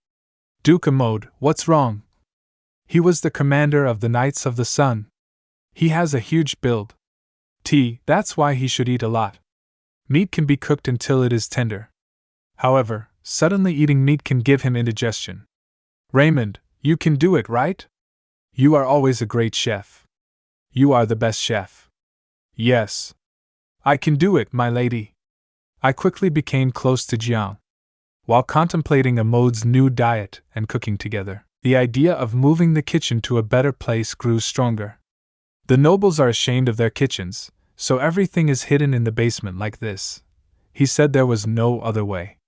Duke Amode, what's wrong? He was the commander of the Knights of the Sun. He has a huge build. That's why he should eat a lot. Meat can be cooked until it is tender. However, suddenly eating meat can give him indigestion. Raymond, you can do it, right? You are always a great chef. You are the best chef. Yes. I can do it, my lady. I quickly became close to Jiang. While contemplating a mode's new diet and cooking together, the idea of moving the kitchen to a better place grew stronger. The nobles are ashamed of their kitchens, so everything is hidden in the basement like this. He said there was no other way.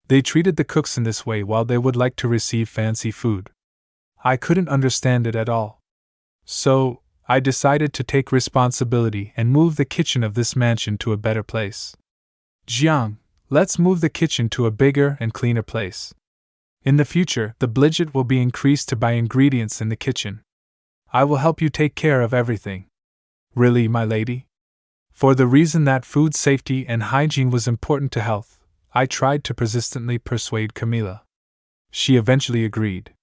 They treated the cooks in this way while they would like to receive fancy food. I couldn't understand it at all. So, I decided to take responsibility and move the kitchen of this mansion to a better place. Jiang, let's move the kitchen to a bigger and cleaner place. In the future, the budget will be increased to buy ingredients in the kitchen. I will help you take care of everything. Really, my lady? For the reason that food safety and hygiene was important to health, I tried to persistently persuade Camila. She eventually agreed.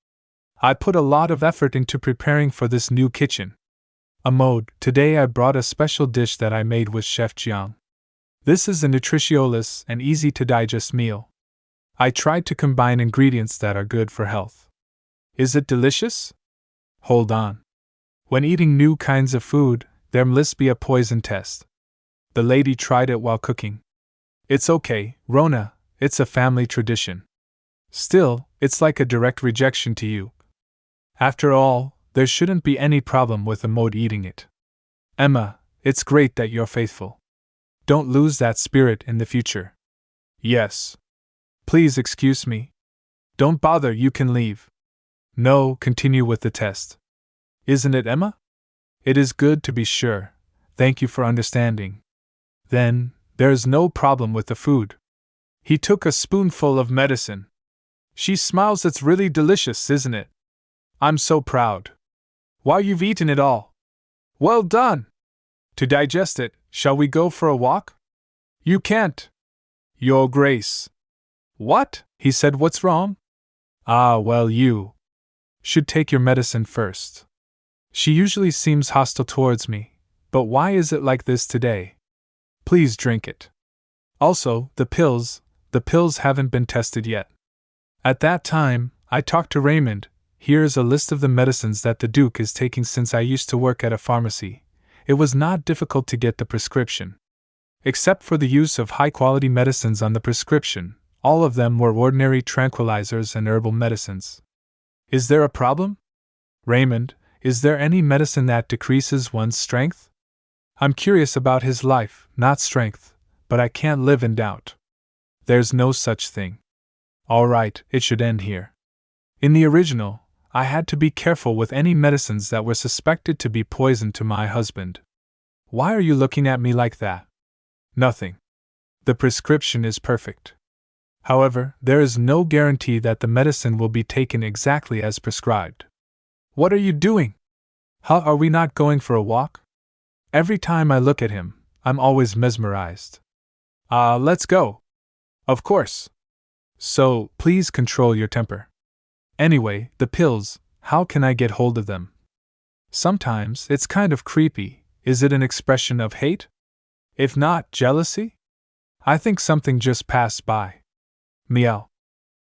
I put a lot of effort into preparing for this new kitchen. Amode, today I brought a special dish that I made with Chef Jiang. This is a nutritious and easy to digest meal. I tried to combine ingredients that are good for health. Is it delicious? Hold on. When eating new kinds of food, there must be a poison test. The lady tried it while cooking. It's okay, Rona, it's a family tradition. Still, it's like a direct rejection to you. After all, there shouldn't be any problem with Amode eating it. Emma, it's great that you're faithful. Don't lose that spirit in the future. Yes. Please excuse me. Don't bother, you can leave. No, continue with the test. Isn't it, Emma? It is good to be sure. Thank you for understanding. Then, there's no problem with the food. He took a spoonful of medicine. She smiles. It's really delicious, isn't it? I'm so proud. Why, you've eaten it all. Well done! To digest it, shall we go for a walk? You can't. Your Grace. What? He said, what's wrong? Ah, well, you should take your medicine first. She usually seems hostile towards me, but why is it like this today? Please drink it. Also, the pills haven't been tested yet. At that time, I talked to Raymond. Here's a list of the medicines that the Duke is taking since I used to work at a pharmacy. it was not difficult to get the prescription. Except for the use of high-quality medicines on the prescription, all of them were ordinary tranquilizers and herbal medicines. Is there a problem? Raymond, is there any medicine that decreases one's strength? I'm curious about his life, not strength, but I can't live in doubt. There's no such thing. All right, it should end here. In the original, I had to be careful with any medicines that were suspected to be poison to my husband. Why are you looking at me like that? Nothing. The prescription is perfect. However, there is no guarantee that the medicine will be taken exactly as prescribed. What are you doing? How are we not going for a walk? Every time I look at him, I'm always mesmerized. Let's go. Of course. So, please control your temper. Anyway, the pills, how can I get hold of them? Sometimes it's kind of creepy. Is it an expression of hate? If not, jealousy? I think something just passed by. Meow.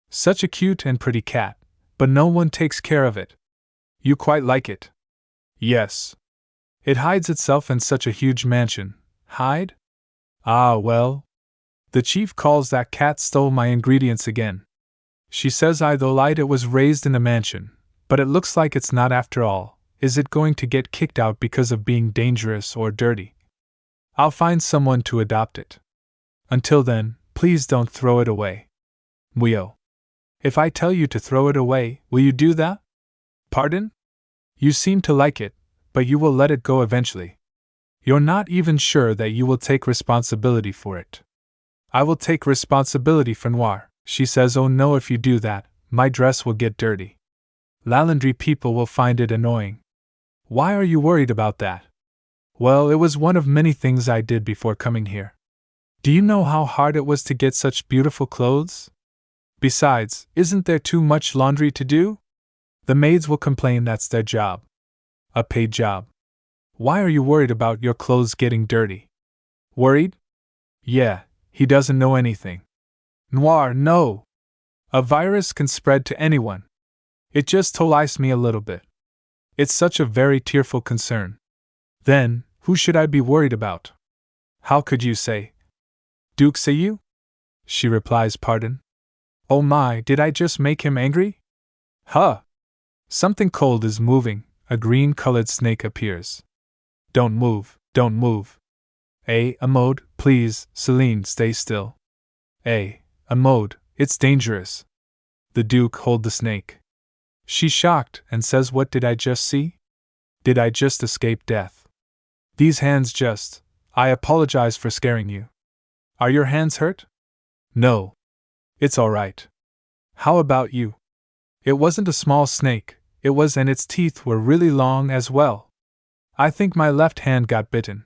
Such a cute and pretty cat, but no one takes care of it. You quite like it? Yes. It hides itself in such a huge mansion. Hide? Ah, well. The chief calls that cat stole my ingredients again. She says I lied it was raised in a mansion, but it looks like it's not after all. Is it going to get kicked out because of being dangerous or dirty? I'll find someone to adopt it. Until then, please don't throw it away. Muyo. If I tell you to throw it away, will you do that? Pardon? You seem to like it, but you will let it go eventually. You're not even sure that you will take responsibility for it. I will take responsibility for Noir. She says, oh no, if you do that, my dress will get dirty. Lalandry people will find it annoying. Why are you worried about that? Well, it was one of many things I did before coming here. Do you know how hard it was to get such beautiful clothes? Besides, isn't there too much laundry to do? The maids will complain that's their job. A paid job. Why are you worried about your clothes getting dirty? Worried? Yeah, he doesn't know anything. Noir, no! A virus can spread to anyone. It just tollies me a little bit. It's such a very tearful concern. Then, who should I be worried about? How could you say? Duke say you? She replies, pardon. Oh my, did I just make him angry? Huh! Something cold is moving, a green-colored snake appears. Don't move, don't move. Amode, please, Celine, stay still. Amode, it's dangerous. The Duke hold the snake. She's shocked and says, what did I just see? Did I just escape death? These hands just. I apologize for scaring you. Are your hands hurt? No. It's all right. How about you? It wasn't a small snake, it was, and its teeth were really long as well. I think my left hand got bitten.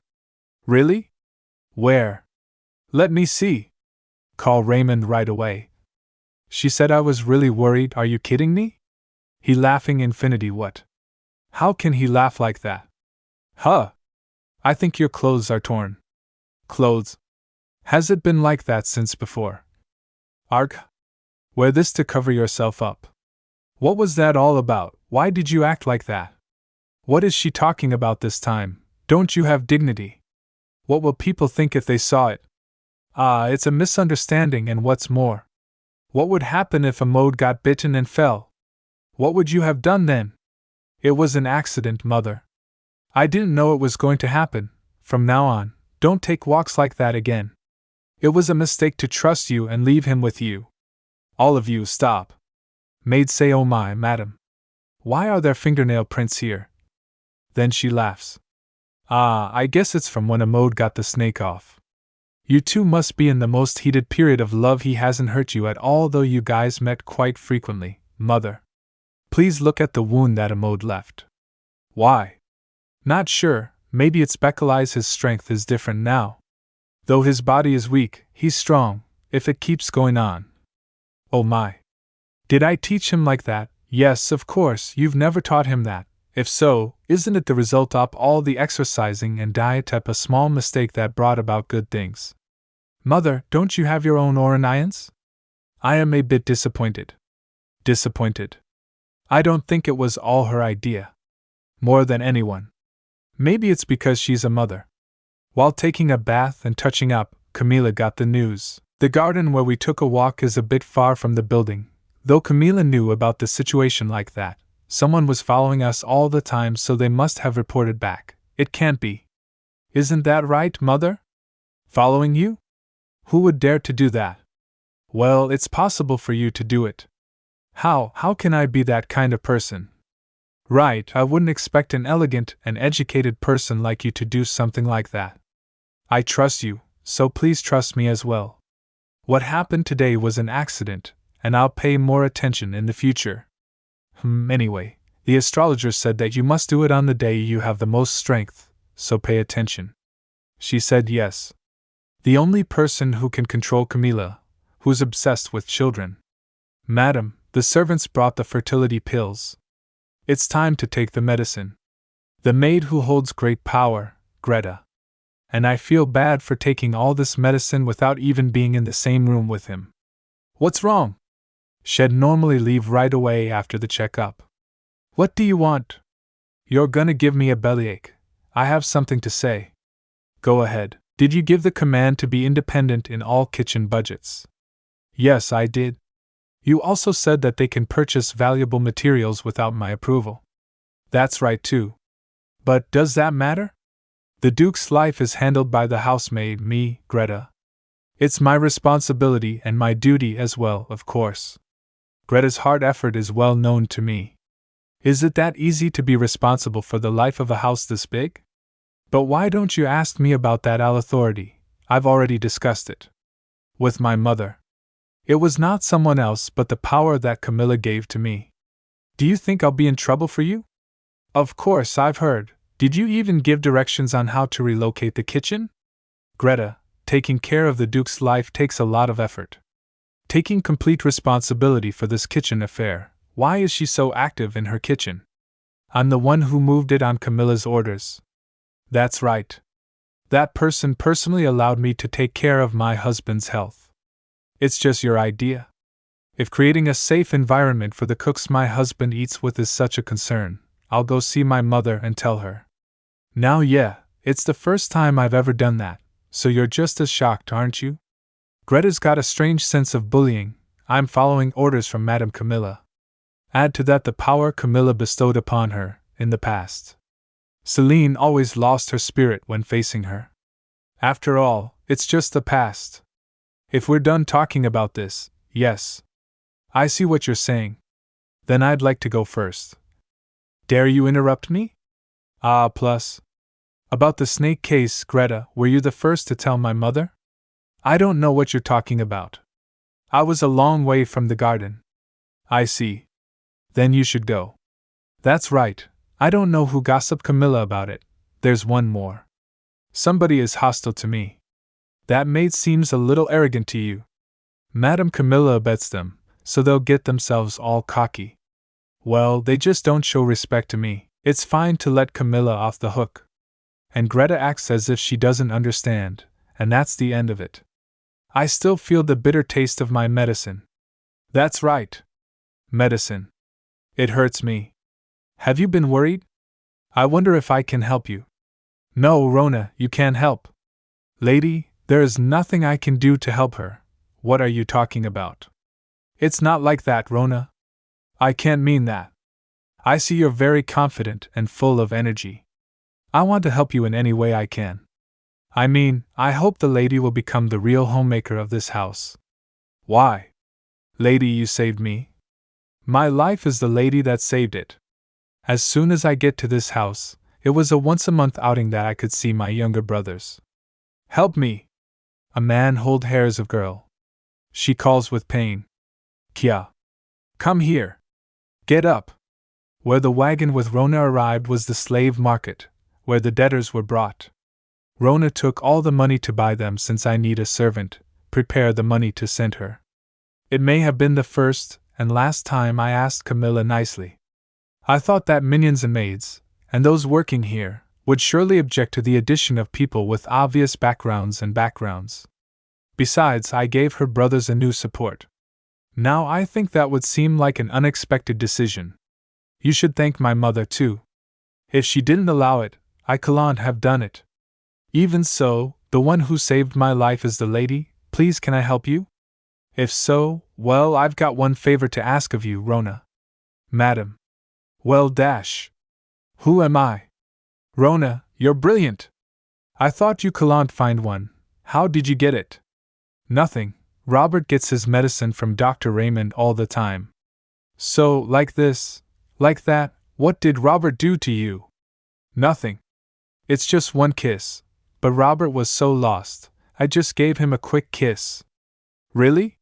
Really? Where? Let me see. Call Raymond right away. She said I was really worried. Are you kidding me? He laughing infinity what? How can he laugh like that? Huh! I think your clothes are torn. Clothes? Has it been like that since before? Arg? Wear this to cover yourself up. What was that all about? Why did you act like that? What is she talking about this time? Don't you have dignity? What will people think if they saw it? It's a misunderstanding, and what's more, what would happen if Amode got bitten and fell? What would you have done then? It was an accident, Mother. I didn't know it was going to happen. From now on, don't take walks like that again. It was a mistake to trust you and leave him with you. All of you, stop. Maids say, oh my, madam. Why are there fingernail prints here? Then she laughs. I guess it's from when Amode got the snake off. You two must be in the most heated period of love. He hasn't hurt you at all, though you guys met quite frequently, Mother. Please look at the wound that Amode left. Why? Not sure, maybe it's Beckeley's. His strength is different now. Though his body is weak, he's strong, if it keeps going on. Oh my. Did I teach him like that? Yes, of course, you've never taught him that. If so, isn't it the result of all the exercising and diet a small mistake that brought about good things? Mother, don't you have your own Oranians? I am a bit disappointed. Disappointed? I don't think it was all her idea. More than anyone. Maybe it's because she's a mother. While taking a bath and touching up, Camila got the news. The garden where we took a walk is a bit far from the building. Though Camila knew about the situation like that, someone was following us all the time, so they must have reported back. It can't be. Isn't that right, Mother? Following you? Who would dare to do that? Well, it's possible for you to do it. How can I be that kind of person? Right, I wouldn't expect an elegant and educated person like you to do something like that. I trust you, so please trust me as well. What happened today was an accident, and I'll pay more attention in the future. Anyway, the astrologer said that you must do it on the day you have the most strength, so pay attention. She said yes. The only person who can control Camila, who's obsessed with children. Madam, the servants brought the fertility pills. It's time to take the medicine. The maid who holds great power, Greta. And I feel bad for taking all this medicine without even being in the same room with him. What's wrong? She'd normally leave right away after the checkup. What do you want? You're gonna give me a bellyache. I have something to say. Go ahead. Did you give the command to be independent in all kitchen budgets? Yes, I did. You also said that they can purchase valuable materials without my approval. That's right too. But does that matter? The Duke's life is handled by the housemaid, me, Greta. It's my responsibility and my duty as well, of course. Greta's hard effort is well known to me. Is it that easy to be responsible for the life of a house this big? But why don't you ask me about that authority? I've already discussed it. With my mother. It was not someone else but the power that Camila gave to me. Do you think I'll be in trouble for you? Of course, I've heard. Did you even give directions on how to relocate the kitchen? Greta, taking care of the Duke's life takes a lot of effort. Taking complete responsibility for this kitchen affair. Why is she so active in her kitchen? I'm the one who moved it on Camilla's orders. That's right. That person personally allowed me to take care of my husband's health. It's just your idea. If creating a safe environment for the cooks my husband eats with is such a concern, I'll go see my mother and tell her. Now it's the first time I've ever done that, so you're just as shocked, aren't you? Greta's got a strange sense of bullying. I'm following orders from Madame Camilla. Add to that the power Camilla bestowed upon her, in the past. Celine always lost her spirit when facing her. After all, it's just the past. If we're done talking about this, yes. I see what you're saying. Then I'd like to go first. Dare you interrupt me? Plus. About the snake case, Greta, were you the first to tell my mother? I don't know what you're talking about. I was a long way from the garden. I see. Then you should go. That's right. I don't know who gossiped Camilla about it. There's one more. Somebody is hostile to me. That maid seems a little arrogant to you. Madame Camilla abets them, so they'll get themselves all cocky. Well, they just don't show respect to me. It's fine to let Camilla off the hook. And Greta acts as if she doesn't understand, and that's the end of it. I still feel the bitter taste of my medicine. That's right. Medicine. It hurts me. Have you been worried? I wonder if I can help you. No, Rona, you can't help. Lady, there is nothing I can do to help her. What are you talking about? It's not like that, Rona. I can't mean that. I see you're very confident and full of energy. I want to help you in any way I can. I mean, I hope the lady will become the real homemaker of this house. Why? Lady, you saved me. My life is the lady that saved it. As soon as I get to this house, it was a once-a-month outing that I could see my younger brothers. Help me! A man hold hairs of girl. She calls with pain. Kya. Come here. Get up. Where the wagon with Rona arrived was the slave market, where the debtors were brought. Rona took all the money to buy them since I need a servant, prepare the money to send her. It may have been the first and last time I asked Camilla nicely. I thought that minions and maids, and those working here, would surely object to the addition of people with obvious backgrounds. Besides, I gave her brothers a new support. Now I think that would seem like an unexpected decision. You should thank my mother too. If she didn't allow it, I can't have done it. Even so, the one who saved my life is the lady. Please, can I help you? If so, well, I've got one favor to ask of you, Rona. Madam. Well, dash. Who am I? Rona, you're brilliant. I thought you couldn't find one. How did you get it? Nothing. Robert gets his medicine from Dr. Raymond all the time. So, like this, like that, what did Robert do to you? Nothing. It's just one kiss. But Robert was so lost, I just gave him a quick kiss. Really?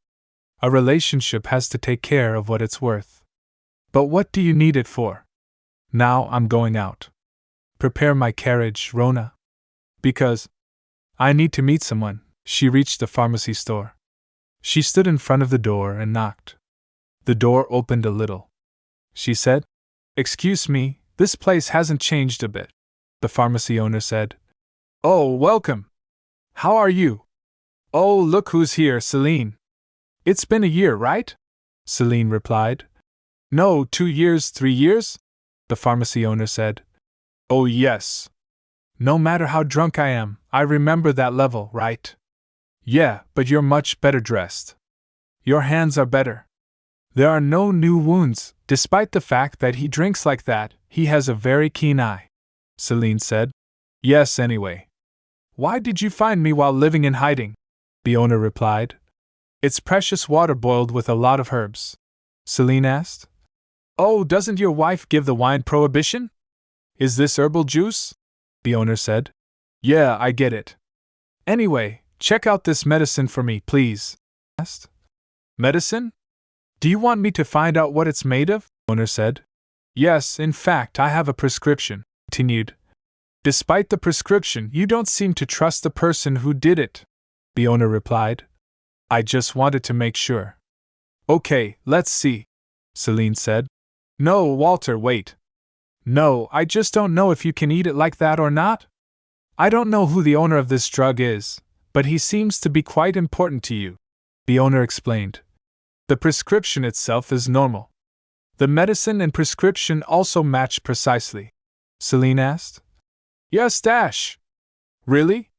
A relationship has to take care of what it's worth. But what do you need it for? Now I'm going out. Prepare my carriage, Rona. Because I need to meet someone. She reached the pharmacy store. She stood in front of the door and knocked. The door opened a little. She said, "Excuse me, this place hasn't changed a bit." The pharmacy owner said, "Oh, welcome. How are you? Oh, look who's here, Celine." "It's been a year, right?" Celine replied. "No, 2 years, 3 years?" the pharmacy owner said. "Oh, yes. No matter how drunk I am, I remember that level, right? Yeah, but you're much better dressed. Your hands are better. There are no new wounds, despite the fact that he drinks like that. He has a very keen eye," Celine said. "Yes, anyway. Why did you find me while living in hiding?" the owner replied. "It's precious water boiled with a lot of herbs," Celine asked. "Oh, doesn't your wife give the wine prohibition? Is this herbal juice?" the owner said. "Yeah, I get it. Anyway, check out this medicine for me, please," asked. "Medicine? Do you want me to find out what it's made of?" the owner said. "Yes, in fact, I have a prescription," continued. "Despite the prescription, you don't seem to trust the person who did it," the owner replied. "I just wanted to make sure." "Okay, let's see," Celine said. "No, Walter, wait. No, I just don't know if you can eat it like that or not. I don't know who the owner of this drug is, but he seems to be quite important to you," the owner explained. "The prescription itself is normal. The medicine and prescription also match precisely," Celine asked. "Yes, dash. Really?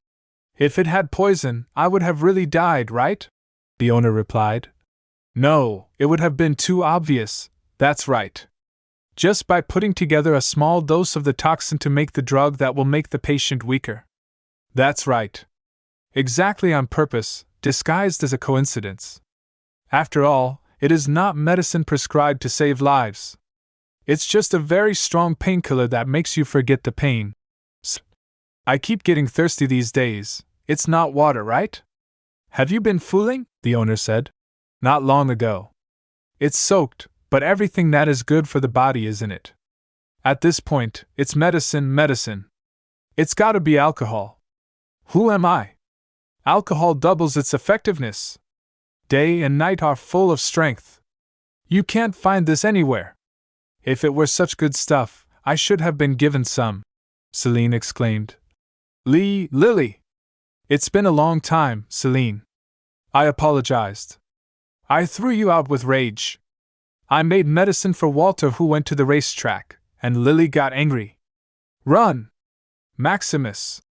If it had poison, I would have really died, right?" the owner replied. "No, it would have been too obvious, that's right. Just by putting together a small dose of the toxin to make the drug that will make the patient weaker." "That's right. Exactly on purpose, disguised as a coincidence. After all, it is not medicine prescribed to save lives. It's just a very strong painkiller that makes you forget the pain. I keep getting thirsty these days. It's not water, right?" "Have you been fooling?" the owner said. "Not long ago. It's soaked, but everything that is good for the body is in it. At this point, it's medicine. It's gotta be alcohol. Who am I? Alcohol doubles its effectiveness. Day and night are full of strength. You can't find this anywhere. If it were such good stuff, I should have been given some," Celine exclaimed. Lily! It's been a long time, Celine. I apologized. I threw you out with rage. I made medicine for Walter, who went to the racetrack, and Lily got angry. Run! Maximus!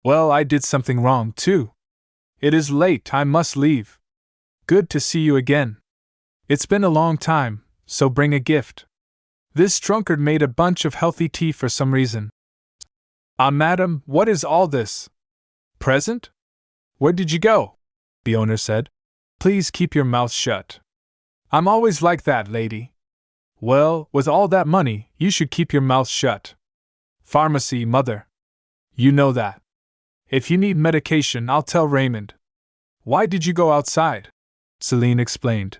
Well, I did something wrong, too. It is late, I must leave. Good to see you again. It's been a long time, so bring a gift. This drunkard made a bunch of healthy tea for some reason. Ah, madam, what is all this? Present? Where did you go? The owner said. Please keep your mouth shut. I'm always like that, lady. Well, with all that money, you should keep your mouth shut. Pharmacy, mother. You know that. If you need medication, I'll tell Raymond. Why did you go outside? Celine explained.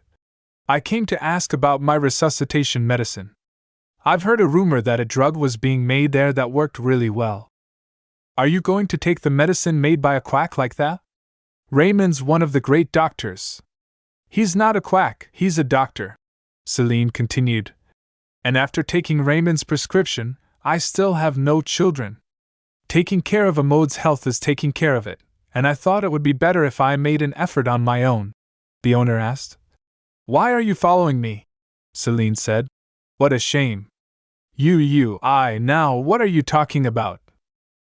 I came to ask about my resuscitation medicine. I've heard a rumor that a drug was being made there that worked really well. Are you going to take the medicine made by a quack like that? Raymond's one of the great doctors. He's not a quack, he's a doctor, Celine continued. And after taking Raymond's prescription, I still have no children. Taking care of a mode's health is taking care of it, and I thought it would be better if I made an effort on my own, the owner asked. Why are you following me? Celine said. What a shame. Now what are you talking about?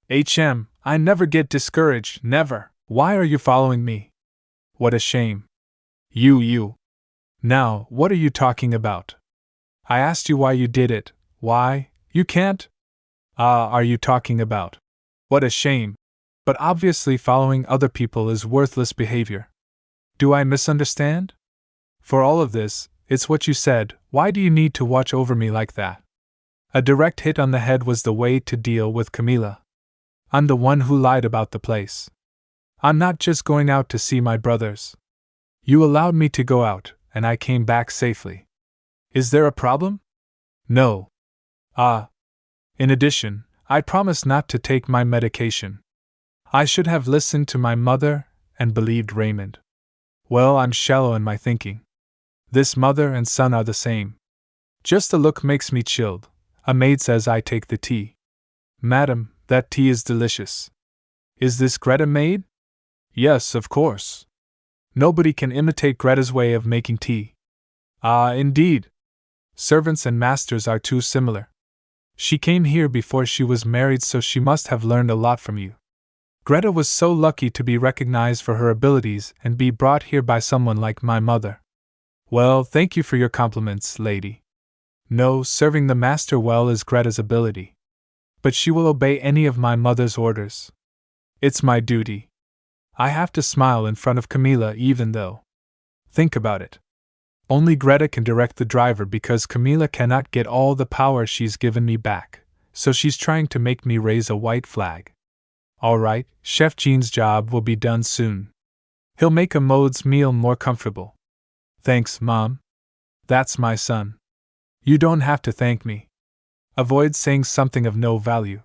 I never get discouraged, never. Why are you following me? What a shame. You. Now, what are you talking about? I asked you why you did it. Why? You can't? Are you talking about? What a shame. But obviously following other people is worthless behavior. Do I misunderstand? For all of this, it's what you said. Why do you need to watch over me like that? A direct hit on the head was the way to deal with Camila. I'm the one who lied about the place. I'm not just going out to see my brothers. You allowed me to go out, and I came back safely. Is there a problem? No. In addition, I promised not to take my medication. I should have listened to my mother and believed Raymond. Well, I'm shallow in my thinking. This mother and son are the same. Just a look makes me chilled. A maid says I take the tea. Madam, that tea is delicious. Is this Greta maid? Yes, of course. Nobody can imitate Greta's way of making tea. Indeed. Servants and masters are too similar. She came here before she was married, so she must have learned a lot from you. Greta was so lucky to be recognized for her abilities and be brought here by someone like my mother. Well, thank you for your compliments, lady. No, serving the master well is Greta's ability. But she will obey any of my mother's orders. It's my duty. I have to smile in front of Camila even though. Think about it. Only Greta can direct the driver because Camila cannot get all the power she's given me back, so she's trying to make me raise a white flag. Alright, Chef Jean's job will be done soon. He'll make a mode's meal more comfortable. Thanks, Mom. That's my son. You don't have to thank me. Avoid saying something of no value.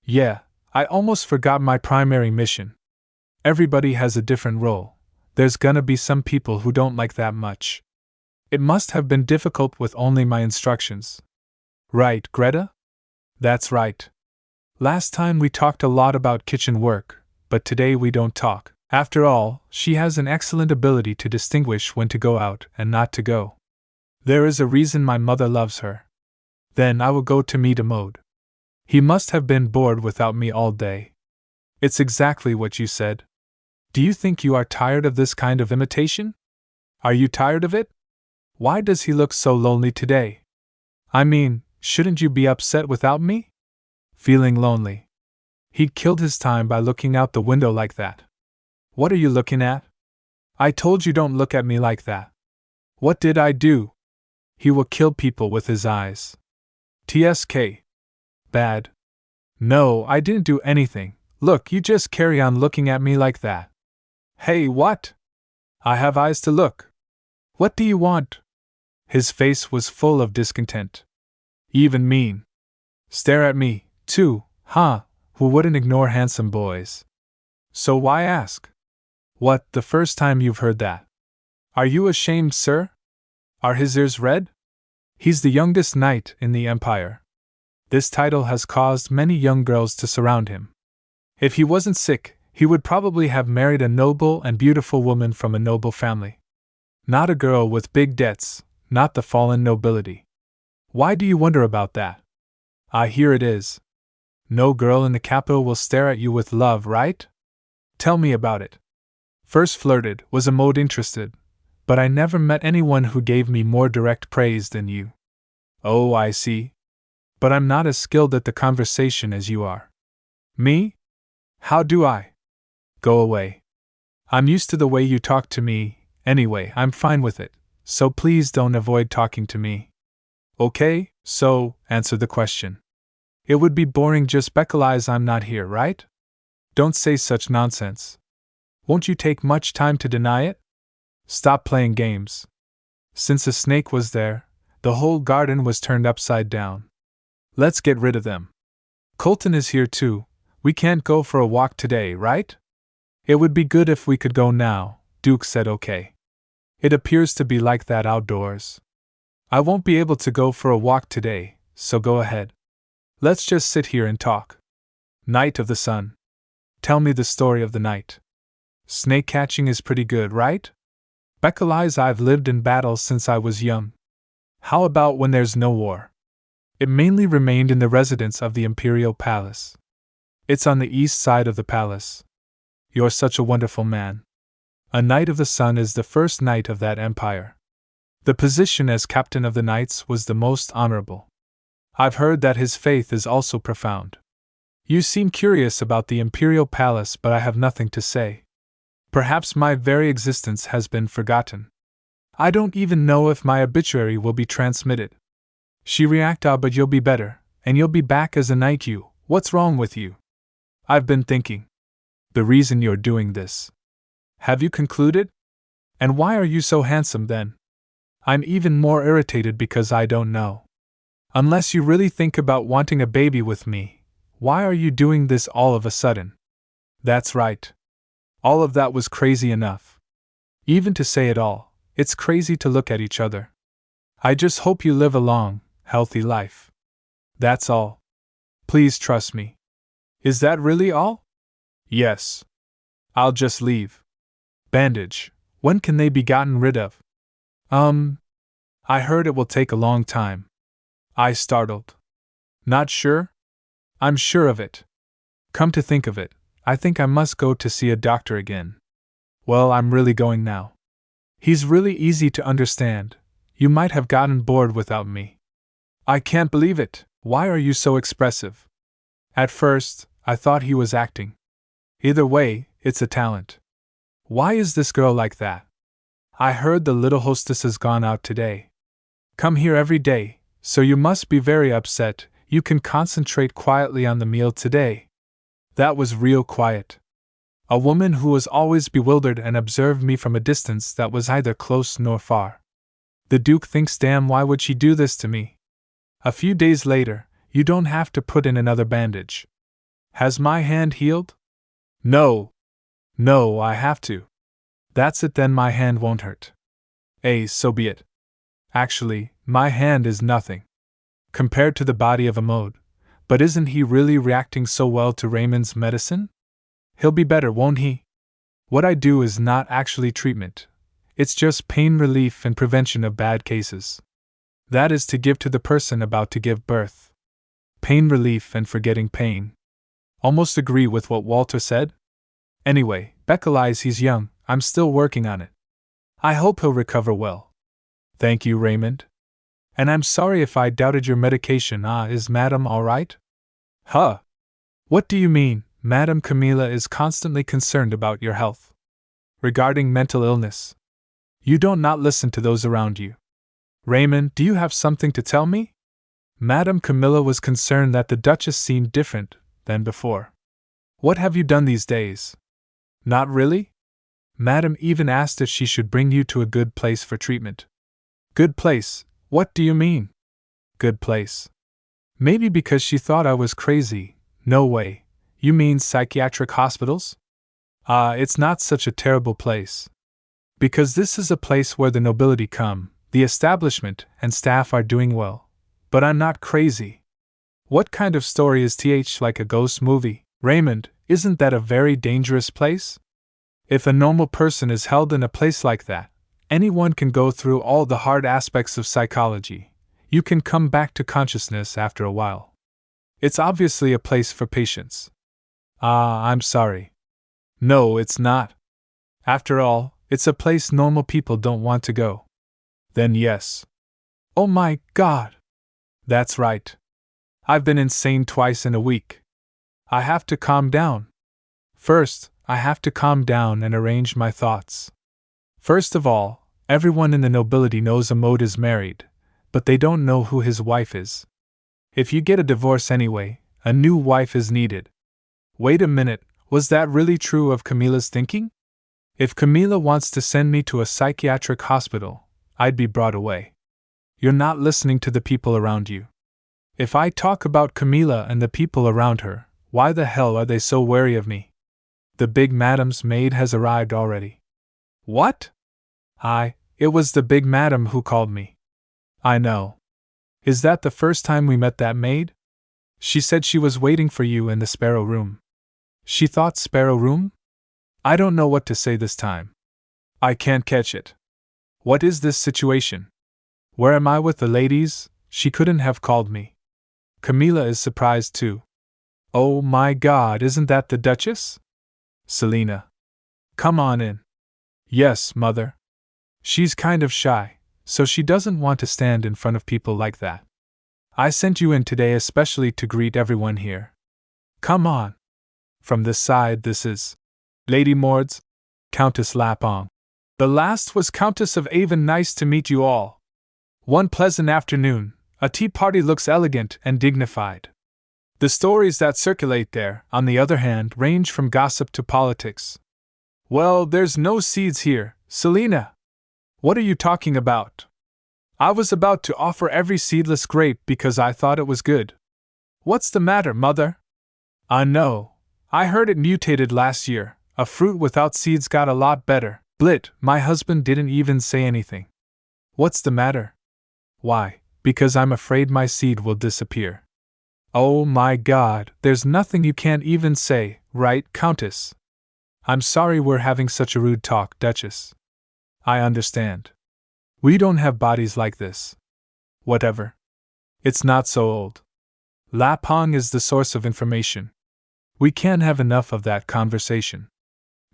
Yeah, I almost forgot my primary mission. Everybody has a different role. There's gonna be some people who don't like that much. It must have been difficult with only my instructions. Right, Greta? That's right. Last time we talked a lot about kitchen work, but today we don't talk. After all, she has an excellent ability to distinguish when to go out and not to go. There is a reason my mother loves her. Then I will go to meet a mode. He must have been bored without me all day. It's exactly what you said. Do you think you are tired of this kind of imitation? Are you tired of it? Why does he look so lonely today? I mean, shouldn't you be upset without me? Feeling lonely. He'd killed his time by looking out the window like that. What are you looking at? I told you don't look at me like that. What did I do? He will kill people with his eyes. TSK. Bad. No, I didn't do anything. Look, you just carry on looking at me like that. Hey, what? I have eyes to look. What do you want? His face was full of discontent. Even mean. Stare at me, too, huh? Who wouldn't ignore handsome boys? So why ask? What, the first time you've heard that? Are you ashamed, sir? Are his ears red? He's the youngest knight in the Empire. This title has caused many young girls to surround him. If he wasn't sick, he would probably have married a noble and beautiful woman from a noble family. Not a girl with big debts, not the fallen nobility. Why do you wonder about that? Here it is. No girl in the capital will stare at you with love, right? Tell me about it. First flirted, was a mode interested, but I never met anyone who gave me more direct praise than you. Oh, I see. But I'm not as skilled at the conversation as you are. Me? How do I? Go away. I'm used to the way you talk to me, anyway, I'm fine with it, so please don't avoid talking to me. Okay, so, answer the question. It would be boring just because I'm not here, right? Don't say such nonsense. Won't you take much time to deny it? Stop playing games. Since a snake was there, the whole garden was turned upside down. Let's get rid of them. Colton is here too. We can't go for a walk today, right? It would be good if we could go now, Duke said okay. It appears to be like that outdoors. I won't be able to go for a walk today, so go ahead. Let's just sit here and talk. Night of the Sun. Tell me the story of the night. Snake catching is pretty good, right? Because I've lived in battle since I was young. How about when there's no war? It mainly remained in the residence of the imperial palace. It's on the east side of the palace. You're such a wonderful man. A Knight of the Sun is the first knight of that empire. The position as captain of the knights was the most honorable. I've heard that his faith is also profound. You seem curious about the imperial palace, but I have nothing to say. Perhaps my very existence has been forgotten. I don't even know if my obituary will be transmitted. She reacted, but you'll be better, and you'll be back as a knight. What's wrong with you? I've been thinking. The reason you're doing this. Have you concluded? And why are you so handsome then? I'm even more irritated because I don't know. Unless you really think about wanting a baby with me, why are you doing this all of a sudden? That's right. All of that was crazy enough. Even to say it all, it's crazy to look at each other. I just hope you live a long, healthy life. That's all. Please trust me. Is that really all? Yes. I'll just leave. Bandage. When can they be gotten rid of? I heard it will take a long time. I startled. Not sure? I'm sure of it. Come to think of it, I think I must go to see a doctor again. Well, I'm really going now. He's really easy to understand. You might have gotten bored without me. I can't believe it. Why are you so expressive? At first, I thought he was acting. Either way, it's a talent. Why is this girl like that? I heard the little hostess has gone out today. Come here every day, so you must be very upset. You can concentrate quietly on the meal today. That was real quiet. A woman who was always bewildered and observed me from a distance that was neither close nor far. The Duke thinks, damn, why would she do this to me? A few days later, you don't have to put in another bandage. Has my hand healed? No, I have to. That's it, then my hand won't hurt. So be it. Actually, my hand is nothing compared to the body of a mode, but isn't he really reacting so well to Raymond's medicine? He'll be better, won't he? What I do is not actually treatment. It's just pain relief and prevention of bad cases. That is to give to the person about to give birth. Pain relief and forgetting pain. Almost agree with what Walter said? Anyway, Becca lies, he's young, I'm still working on it. I hope he'll recover well. Thank you, Raymond. And I'm sorry if I doubted your medication. Is Madame all right? Huh? What do you mean? Madame Camilla is constantly concerned about your health. Regarding mental illness. You don't not listen to those around you. Raymond, do you have something to tell me? Madame Camilla was concerned that the Duchess seemed different than before. What have you done these days? Not really? Madame even asked if she should bring you to a good place for treatment. Good place? What do you mean? Good place. Maybe because she thought I was crazy. No way. You mean psychiatric hospitals? It's not such a terrible place. Because this is a place where the nobility come, the establishment and staff are doing well. But I'm not crazy. What kind of story is like a ghost movie? Raymond, isn't that a very dangerous place? If a normal person is held in a place like that, anyone can go through all the hard aspects of psychology. You can come back to consciousness after a while. It's obviously a place for patients. I'm sorry. No, it's not. After all, it's a place normal people don't want to go. Then yes. Oh my God! That's right. I've been insane twice in a week. I have to calm down. First, I have to calm down and arrange my thoughts. First of all, everyone in the nobility knows a mode is married, but they don't know who his wife is. If you get a divorce anyway, a new wife is needed. Wait a minute, was that really true of Camilla's thinking? If Camilla wants to send me to a psychiatric hospital, I'd be brought away. You're not listening to the people around you. If I talk about Camilla and the people around her, why the hell are they so wary of me? The big madam's maid has arrived already. What? It was the big madam who called me. I know. Is that the first time we met that maid? She said she was waiting for you in the Sparrow Room. She thought Sparrow Room? I don't know what to say this time. I can't catch it. What is this situation? Where am I with the ladies? She couldn't have called me. Camila is surprised too. Oh my god, isn't that the Duchess? Selena. Come on in. Yes, Mother. She's kind of shy, so she doesn't want to stand in front of people like that. I sent you in today especially to greet everyone here. Come on. From this side, this is Lady Maud's, Countess Lapong. The last was Countess of Avon. Nice to meet you all. One pleasant afternoon, a tea party looks elegant and dignified. The stories that circulate there, on the other hand, range from gossip to politics. Well, there's no seeds here, Selena. What are you talking about? I was about to offer every seedless grape because I thought it was good. What's the matter, Mother? No. I heard it mutated last year. A fruit without seeds got a lot better. Blit, my husband didn't even say anything. What's the matter? Why, because I'm afraid my seed will disappear. Oh my god, there's nothing you can't even say, right, Countess? I'm sorry we're having such a rude talk, Duchess. I understand. We don't have bodies like this. Whatever. It's not so old. Lapong is the source of information. We can't have enough of that conversation.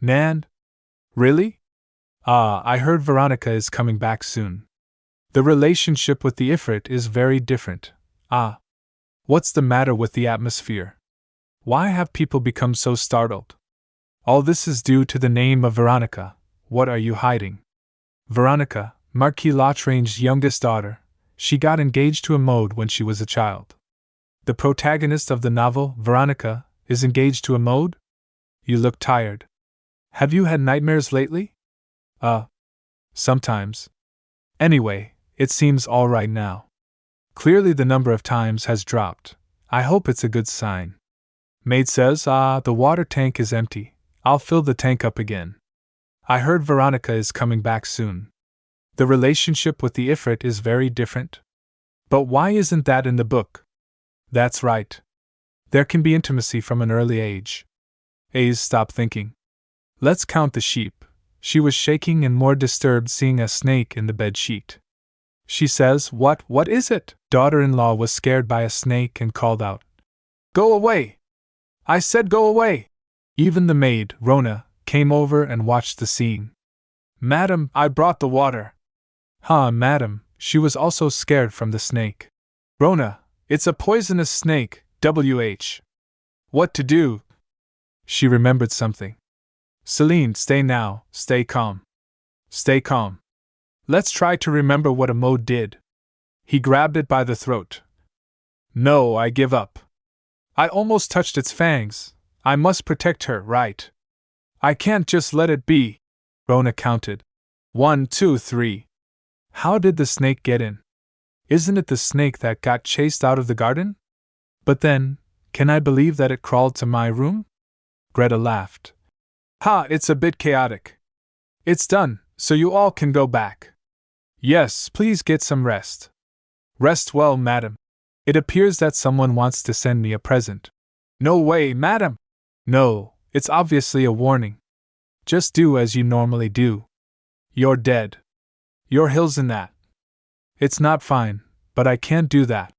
Nan? Really? I heard Veronica is coming back soon. The relationship with the Ifrit is very different. What's the matter with the atmosphere? Why have people become so startled? All this is due to the name of Veronica. What are you hiding? Veronica, Marquis Lautrange's youngest daughter, she got engaged to a Maud when she was a child. The protagonist of the novel, Veronica, is engaged to a Maud? You look tired. Have you had nightmares lately? Sometimes. Anyway, it seems all right now. Clearly the number of times has dropped. I hope it's a good sign. Maid says, the water tank is empty. I'll fill the tank up again. I heard Veronica is coming back soon. The relationship with the Ifrit is very different. But why isn't that in the book? That's right. There can be intimacy from an early age. Stopped thinking. Let's count the sheep. She was shaking and more disturbed seeing a snake in the bed sheet. She says, What is it? Daughter-in-law was scared by a snake and called out. Go away! I said go away! Even the maid, Rona, came over and watched the scene. Madam, I brought the water. Madam, she was also scared from the snake. Rona, it's a poisonous snake, WH. What to do? She remembered something. Celine, stay now, stay calm. Stay calm. Let's try to remember what a Maud did. He grabbed it by the throat. No, I give up. I almost touched its fangs. I must protect her, right? I can't just let it be. Rona counted. 1, 2, 3. How did the snake get in? Isn't it the snake that got chased out of the garden? But then, can I believe that it crawled to my room? Greta laughed. It's a bit chaotic. It's done, so you all can go back. Yes, please get some rest. Rest well, madam. It appears that someone wants to send me a present. No way, madam! No, it's obviously a warning. Just do as you normally do. You're dead. Your hill's in that. It's not fine, but I can't do that.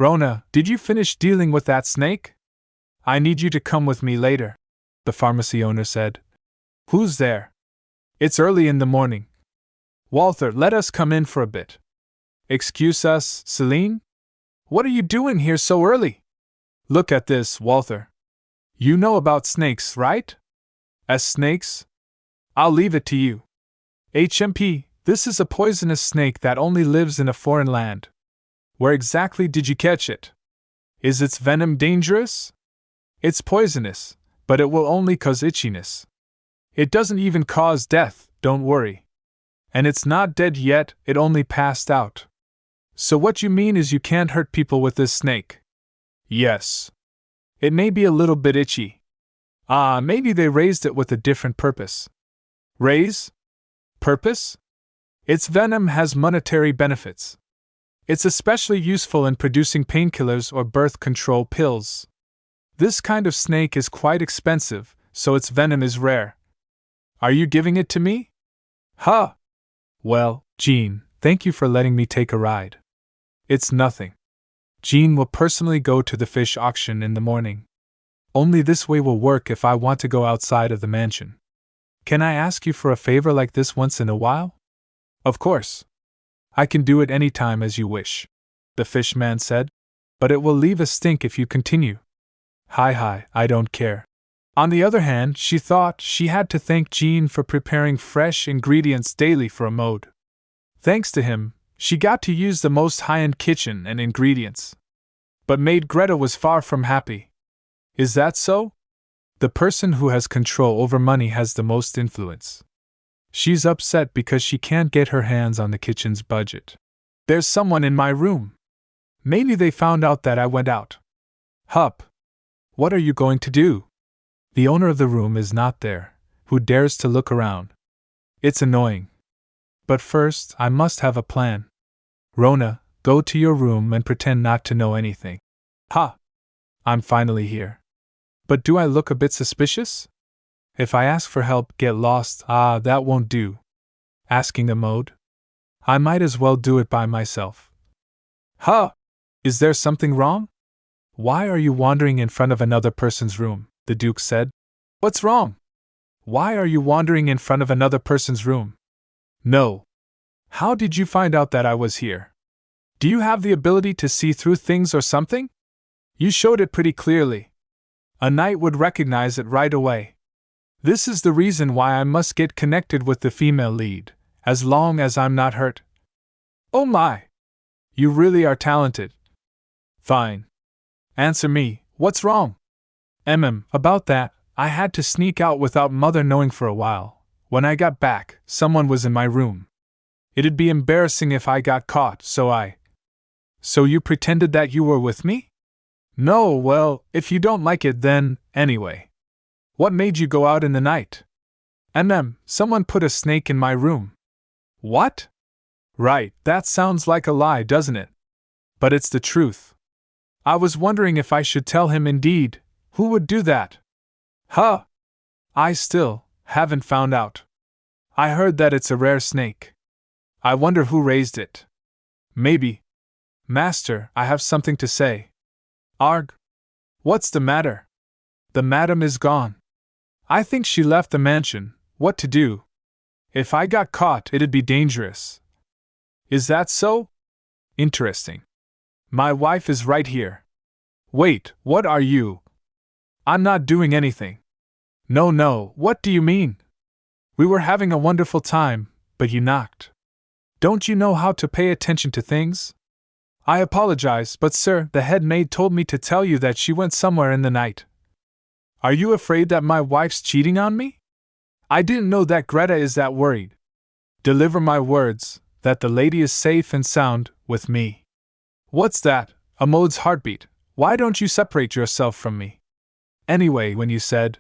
Rona, did you finish dealing with that snake? I need you to come with me later, the pharmacy owner said. Who's there? It's early in the morning. Walther, let us come in for a bit. Excuse us, Celine? What are you doing here so early? Look at this, Walther. You know about snakes, right? As snakes? I'll leave it to you. HMP, this is a poisonous snake that only lives in a foreign land. Where exactly did you catch it? Is its venom dangerous? It's poisonous, but it will only cause itchiness. It doesn't even cause death, don't worry. And it's not dead yet, it only passed out. So what you mean is you can't hurt people with this snake? Yes. It may be a little bit itchy. Maybe they raised it with a different purpose. Raise? Purpose? Its venom has monetary benefits. It's especially useful in producing painkillers or birth control pills. This kind of snake is quite expensive, so its venom is rare. Are you giving it to me? Well, Jean, thank you for letting me take a ride. It's nothing. Jean will personally go to the fish auction in the morning. Only this way will work if I want to go outside of the mansion. Can I ask you for a favor like this once in a while? Of course. I can do it any time as you wish, the fish man said. But it will leave a stink if you continue. Hi, I don't care. On the other hand, she thought she had to thank Jean for preparing fresh ingredients daily for Amode. Thanks to him, she got to use the most high-end kitchen and ingredients. But maid Greta was far from happy. Is that so? The person who has control over money has the most influence. She's upset because she can't get her hands on the kitchen's budget. There's someone in my room. Maybe they found out that I went out. Hup! What are you going to do? The owner of the room is not there. Who dares to look around? It's annoying. But first, I must have a plan. Rona, go to your room and pretend not to know anything. Ha! I'm finally here. But do I look a bit suspicious? If I ask for help, get lost, that won't do. Asking Amode? I might as well do it by myself. Ha! Is there something wrong? Why are you wandering in front of another person's room? The Duke said. What's wrong? Why are you wandering in front of another person's room? No. How did you find out that I was here? Do you have the ability to see through things or something? You showed it pretty clearly. A knight would recognize it right away. This is the reason why I must get connected with the female lead, as long as I'm not hurt. Oh my! You really are talented. Fine. Answer me, what's wrong? About that, I had to sneak out without Mother knowing for a while. When I got back, someone was in my room. It'd be embarrassing if I got caught, So you pretended that you were with me? No, well, if you don't like it then, anyway. What made you go out in the night? Someone put a snake in my room. What? Right, that sounds like a lie, doesn't it? But it's the truth. I was wondering if I should tell him indeed. Who would do that? Huh! I still haven't found out. I heard that it's a rare snake. I wonder who raised it. Maybe. Master, I have something to say. Arg! What's the matter? The madam is gone. I think she left the mansion. What to do? If I got caught, it'd be dangerous. Is that so? Interesting. My wife is right here. Wait, what are you? I'm not doing anything. No, what do you mean? We were having a wonderful time, but you knocked. Don't you know how to pay attention to things? I apologize, but sir, the head maid told me to tell you that she went somewhere in the night. Are you afraid that my wife's cheating on me? I didn't know that Greta is that worried. Deliver my words, that the lady is safe and sound, with me. What's that? Amode's heartbeat. Why don't you separate yourself from me? Anyway, when you said...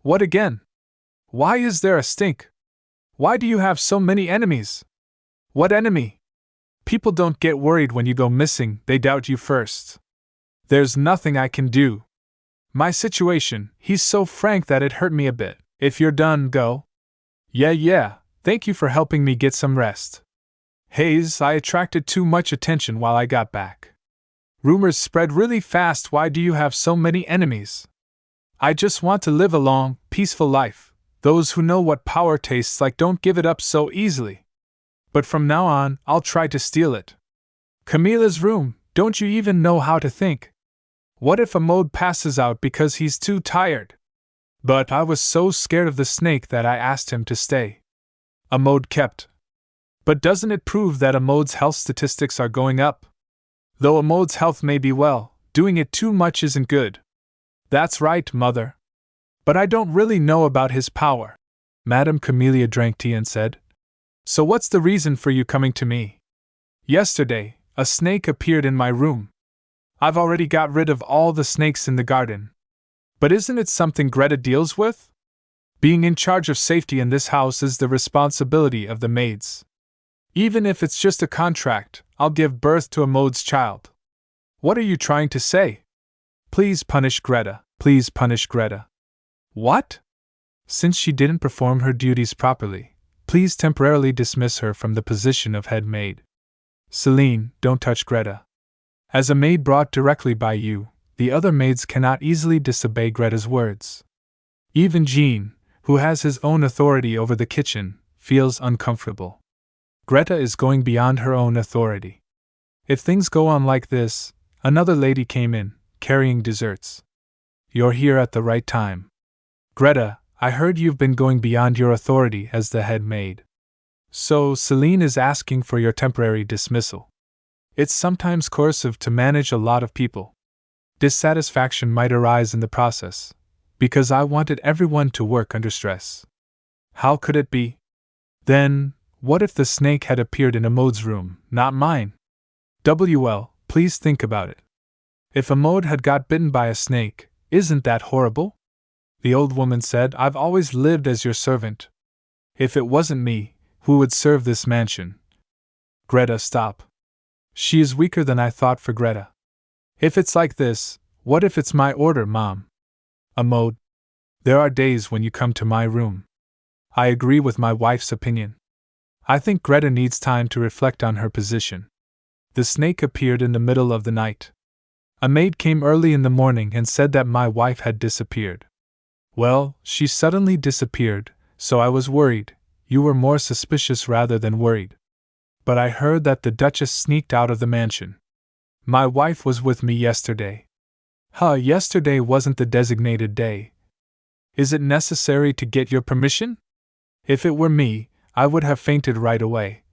What again? Why is there a stink? Why do you have so many enemies? What enemy? People don't get worried when you go missing, they doubt you first. There's nothing I can do. My situation, he's so frank that it hurt me a bit. If you're done, go. Yeah, thank you for helping me get some rest. Hayes, I attracted too much attention while I got back. Rumors spread really fast. Why do you have so many enemies? I just want to live a long, peaceful life. Those who know what power tastes like don't give it up so easily. But from now on, I'll try to steal it. Camilla's room, don't you even know how to think? What if Amode passes out because he's too tired? But I was so scared of the snake that I asked him to stay. Amode kept. But doesn't it prove that Amode's health statistics are going up? Though Amode's health may be well, doing it too much isn't good. That's right, Mother. But I don't really know about his power. Madame Camellia drank tea and said, So what's the reason for you coming to me? Yesterday, a snake appeared in my room. I've already got rid of all the snakes in the garden. But isn't it something Greta deals with? Being in charge of safety in this house is the responsibility of the maids. Even if it's just a contract, I'll give birth to Amode's child. What are you trying to say? Please punish Greta. Please punish Greta. What? Since she didn't perform her duties properly, please temporarily dismiss her from the position of head maid. Celine, don't touch Greta. As a maid brought directly by you, the other maids cannot easily disobey Greta's words. Even Jean, who has his own authority over the kitchen, feels uncomfortable. Greta is going beyond her own authority. If things go on like this, another lady came in, carrying desserts. You're here at the right time. Greta, I heard you've been going beyond your authority as the head maid. So Celine is asking for your temporary dismissal. It's sometimes coercive to manage a lot of people. Dissatisfaction might arise in the process, because I wanted everyone to work under stress. How could it be? Then, what if the snake had appeared in Amode's room, not mine? Please think about it. If Amode had got bitten by a snake, isn't that horrible? The old woman said, I've always lived as your servant. If it wasn't me, who would serve this mansion? Greta, stop. She is weaker than I thought for Greta. If it's like this, what if it's my order, Mom? Amode, there are days when you come to my room. I agree with my wife's opinion. I think Greta needs time to reflect on her position. The snake appeared in the middle of the night. A maid came early in the morning and said that my wife had disappeared. Well, she suddenly disappeared, so I was worried. You were more suspicious rather than worried. But I heard that the Duchess sneaked out of the mansion. My wife was with me yesterday. Yesterday wasn't the designated day. Is it necessary to get your permission? If it were me, I would have fainted right away.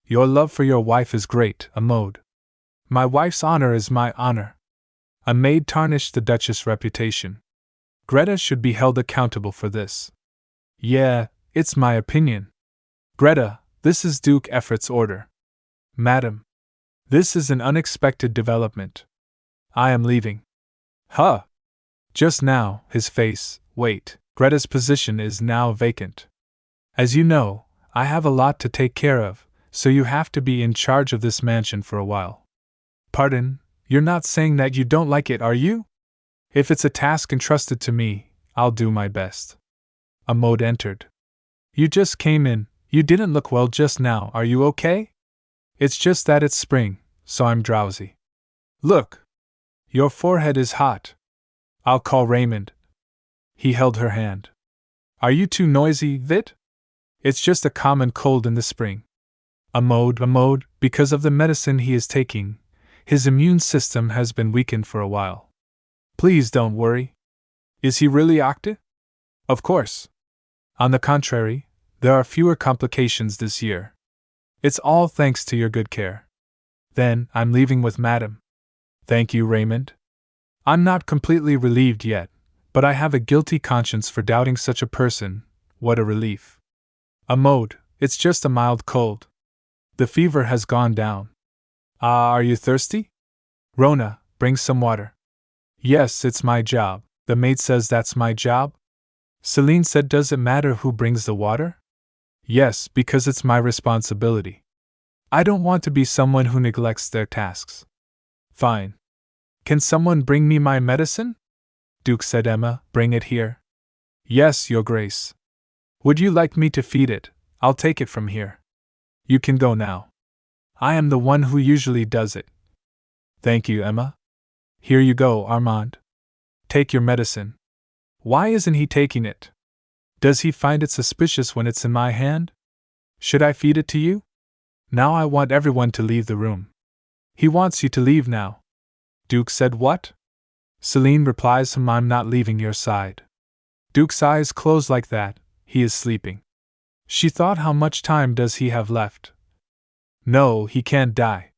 Your love for your wife is great, Amode. My wife's honor is my honor. A maid tarnished the Duchess' reputation. Greta should be held accountable for this. Yeah, it's my opinion. Greta, this is Duke Effort's order. Madam, this is an unexpected development. I am leaving. Just now, his face, wait, Greta's position is now vacant. As you know, I have a lot to take care of, so you have to be in charge of this mansion for a while. Pardon, you're not saying that you don't like it, are you? If it's a task entrusted to me, I'll do my best. Amode entered. You just came in, you didn't look well just now, are you okay? It's just that it's spring, so I'm drowsy. Look! Your forehead is hot. I'll call Raymond. He held her hand. Are you too noisy, Vit? It's just a common cold in the spring. Amode, because of the medicine he is taking, his immune system has been weakened for a while. Please don't worry. Is he really active? Of course. On the contrary, there are fewer complications this year. It's all thanks to your good care. Then, I'm leaving with Madam. Thank you, Raymond. I'm not completely relieved yet, but I have a guilty conscience for doubting such a person. What a relief. Amode, it's just a mild cold. The fever has gone down. Are you thirsty? Rona, bring some water. Yes, it's my job. The maid says that's my job? Celine said, does it matter who brings the water? Yes, because it's my responsibility. I don't want to be someone who neglects their tasks. Fine. Can someone bring me my medicine? Duke said. Emma, bring it here. Yes, Your Grace. Would you like me to feed it? I'll take it from here. You can go now. I am the one who usually does it. Thank you, Emma. Here you go, Armand. Take your medicine. Why isn't he taking it? Does he find it suspicious when it's in my hand? Should I feed it to you? Now I want everyone to leave the room. He wants you to leave now. Duke said, what? Celine replies, I'm not leaving your side. Duke's eyes close like that, he is sleeping. She thought, how much time does he have left? No, he can't die.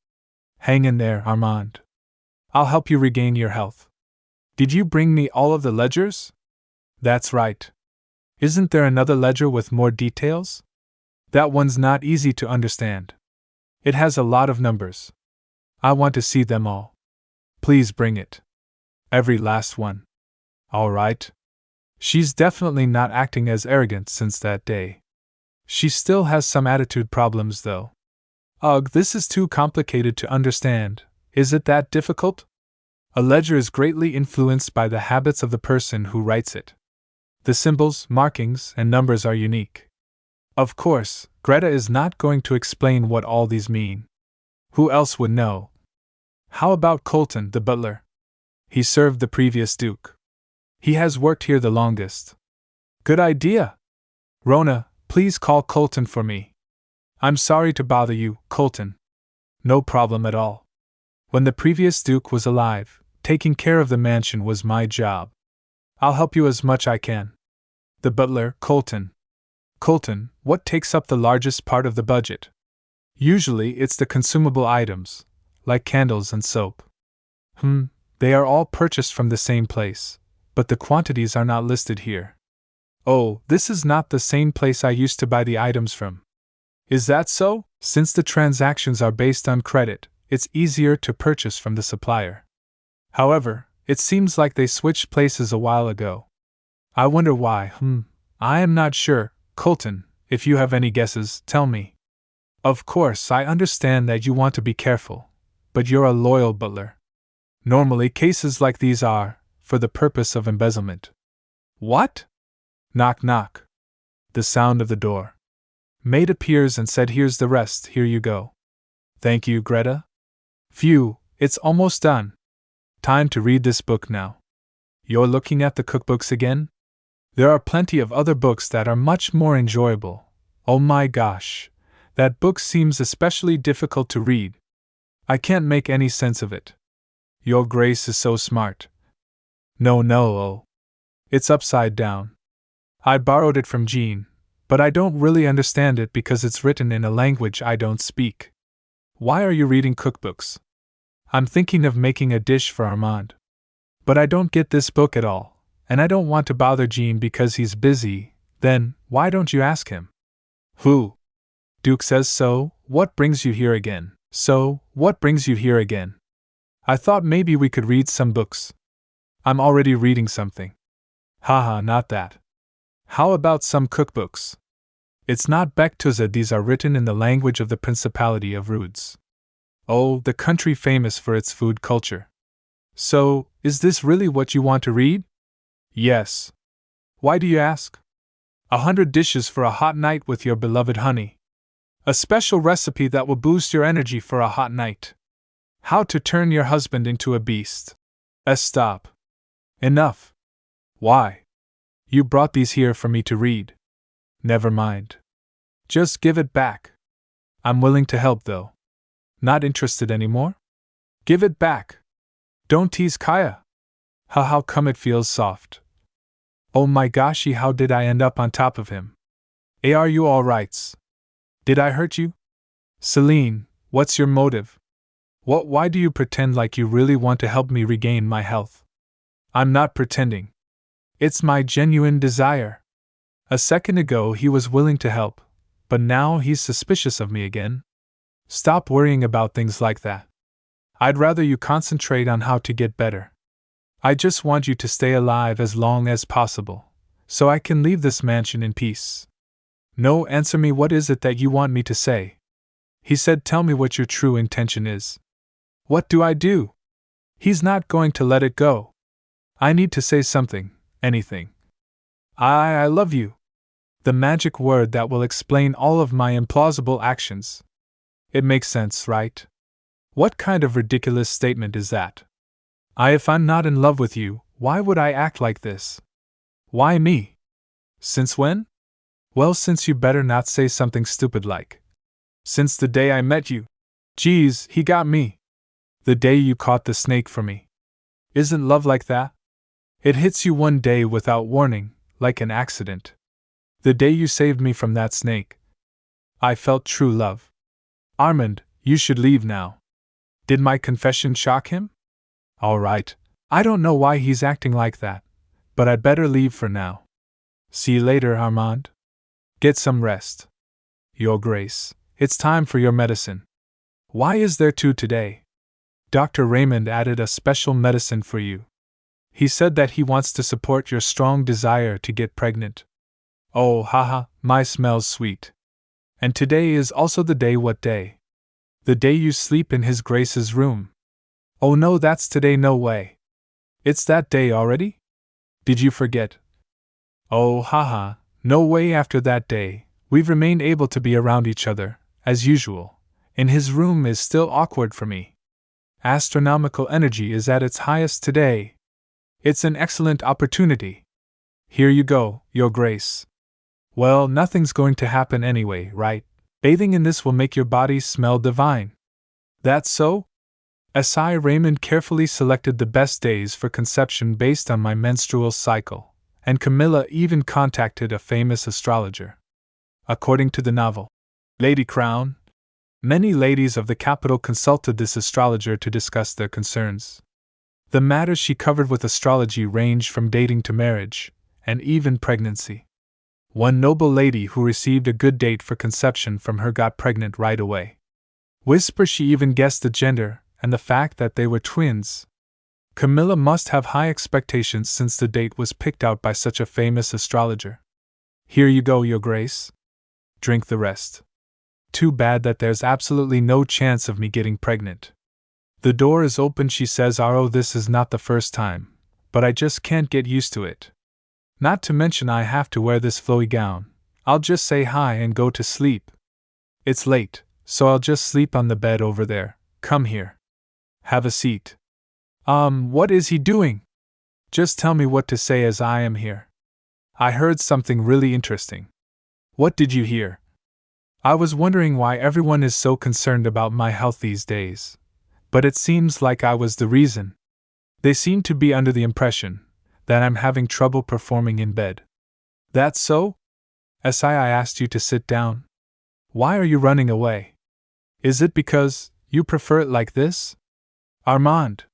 Hang in there, Armand. I'll help you regain your health. Did you bring me all of the ledgers? That's right. Isn't there another ledger with more details? That one's not easy to understand. It has a lot of numbers. I want to see them all. Please bring it. Every last one. All right. She's definitely not acting as arrogant since that day. She still has some attitude problems, though. Ugh, this is too complicated to understand. Is it that difficult? A ledger is greatly influenced by the habits of the person who writes it. The symbols, markings, and numbers are unique. Of course, Greta is not going to explain what all these mean. Who else would know? How about Colton, the butler? He served the previous duke. He has worked here the longest. Good idea! Rona, please call Colton for me. I'm sorry to bother you, Colton. No problem at all. When the previous duke was alive, taking care of the mansion was my job. I'll help you as much I can. The butler, Colton. Colton, what takes up the largest part of the budget? Usually it's the consumable items, like candles and soap. They are all purchased from the same place, but the quantities are not listed here. Oh, this is not the same place I used to buy the items from. Is that so? Since the transactions are based on credit, it's easier to purchase from the supplier. However, it seems like they switched places a while ago. I wonder why. I am not sure, Colton. If you have any guesses, tell me. Of course, I understand that you want to be careful, but you're a loyal butler. Normally, cases like these are, for the purpose of embezzlement. What? Knock knock. The sound of the door. Maid appears and said, "Here's the rest, here you go." Thank you, Greta. Phew, it's almost done. Time to read this book now. You're looking at the cookbooks again? There are plenty of other books that are much more enjoyable. Oh my gosh, that book seems especially difficult to read. I can't make any sense of it. Your Grace is so smart. No, it's upside down. I borrowed it from Jean, but I don't really understand it because it's written in a language I don't speak. Why are you reading cookbooks? I'm thinking of making a dish for Armand. But I don't get this book at all, and I don't want to bother Jean because he's busy. Then, why don't you ask him? Who? Duke says so. What brings you here again? I thought maybe we could read some books. I'm already reading something. Haha, not that. How about some cookbooks? It's not Bektuza, these are written in the language of the Principality of Rhodes. Oh, the country famous for its food culture. So, is this really what you want to read? Yes. Why do you ask? 100 dishes for a hot night with your beloved honey. A special recipe that will boost your energy for a hot night. How to turn your husband into a beast. Stop. Enough. Why? You brought these here for me to read. Never mind. Just give it back. I'm willing to help though. Not interested anymore? Give it back. Don't tease Kaya. How come it feels soft? Oh my goshy, how did I end up on top of him? Are you alright? Did I hurt you? Celine, what's your motive? Why do you pretend like you really want to help me regain my health? I'm not pretending. It's my genuine desire. A second ago he was willing to help, but now he's suspicious of me again. Stop worrying about things like that. I'd rather you concentrate on how to get better. I just want you to stay alive as long as possible, so I can leave this mansion in peace. No, answer me, what is it that you want me to say? He said, tell me what your true intention is. What do I do? He's not going to let it go. I need to say something, anything. I love you. The magic word that will explain all of my implausible actions. It makes sense, right? What kind of ridiculous statement is that? If I'm not in love with you, why would I act like this? Why me? Since when? Well, since you better not say something stupid like. Since the day I met you. Geez, he got me. The day you caught the snake for me. Isn't love like that? It hits you one day without warning, like an accident. The day you saved me from that snake. I felt true love. Armand, you should leave now. Did my confession shock him? All right, I don't know why he's acting like that, but I'd better leave for now. See you later, Armand. Get some rest. Your Grace, it's time for your medicine. Why is there two today? Dr. Raymond added a special medicine for you. He said that he wants to support your strong desire to get pregnant. Oh, haha, my smells sweet. And today is also the day. What day? The day you sleep in His Grace's room. Oh no, that's today, no way. It's that day already? Did you forget? Oh, haha, no way. After that day, we've remained able to be around each other, as usual. In his room is still awkward for me. Astronomical energy is at its highest today. It's an excellent opportunity. Here you go, Your Grace. Well, nothing's going to happen anyway, right? Bathing in this will make your body smell divine. That's so? S.I. Raymond carefully selected the best days for conception based on my menstrual cycle, and Camilla even contacted a famous astrologer. According to the novel, Lady Crown, many ladies of the capital consulted this astrologer to discuss their concerns. The matters she covered with astrology ranged from dating to marriage, and even pregnancy. One noble lady who received a good date for conception from her got pregnant right away. She even guessed the gender and the fact that they were twins. Camilla must have high expectations since the date was picked out by such a famous astrologer. Here you go, Your Grace. Drink the rest. Too bad that there's absolutely no chance of me getting pregnant. The door is open, she says. Oh, this is not the first time, but I just can't get used to it. Not to mention I have to wear this flowy gown. I'll just say hi and go to sleep. It's late, so I'll just sleep on the bed over there. Come here. Have a seat. What is he doing? Just tell me what to say as I am here. I heard something really interesting. What did you hear? I was wondering why everyone is so concerned about my health these days. But it seems like I was the reason. They seem to be under the impression that I'm having trouble performing in bed. That's so? I asked you to sit down. Why are you running away? Is it because you prefer it like this? Armand!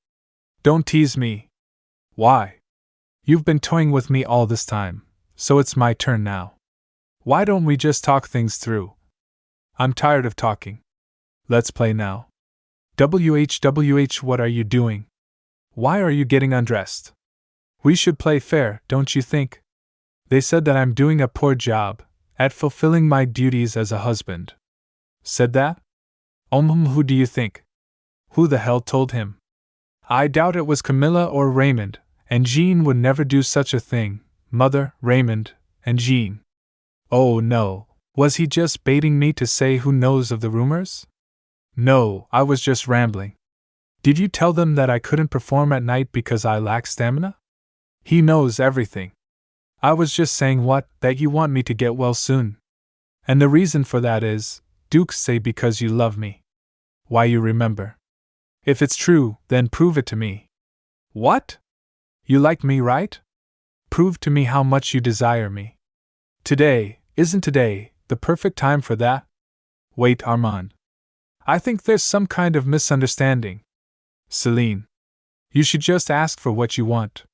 Don't tease me. Why? You've been toying with me all this time, so it's my turn now. Why don't we just talk things through? I'm tired of talking. Let's play now. WH, what are you doing? Why are you getting undressed? We should play fair, don't you think? They said that I'm doing a poor job at fulfilling my duties as a husband. Said that? Who do you think? Who the hell told him? I doubt it was Camilla or Raymond, and Jean would never do such a thing. Mother, Raymond, and Jean. Oh no, was he just baiting me to say who knows of the rumors? No, I was just rambling. Did you tell them that I couldn't perform at night because I lack stamina? He knows everything. I was just saying that you want me to get well soon. And the reason for that is, Dukes say because you love me. Why, you remember. If it's true, then prove it to me. What? You like me, right? Prove to me how much you desire me. Isn't today the perfect time for that? Wait, Armand. I think there's some kind of misunderstanding. Celine. You should just ask for what you want.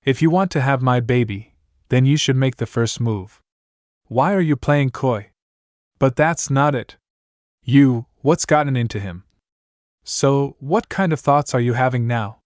If you want to have my baby, then you should make the first move. Why are you playing coy? But that's not it. What's gotten into him? So, what kind of thoughts are you having now?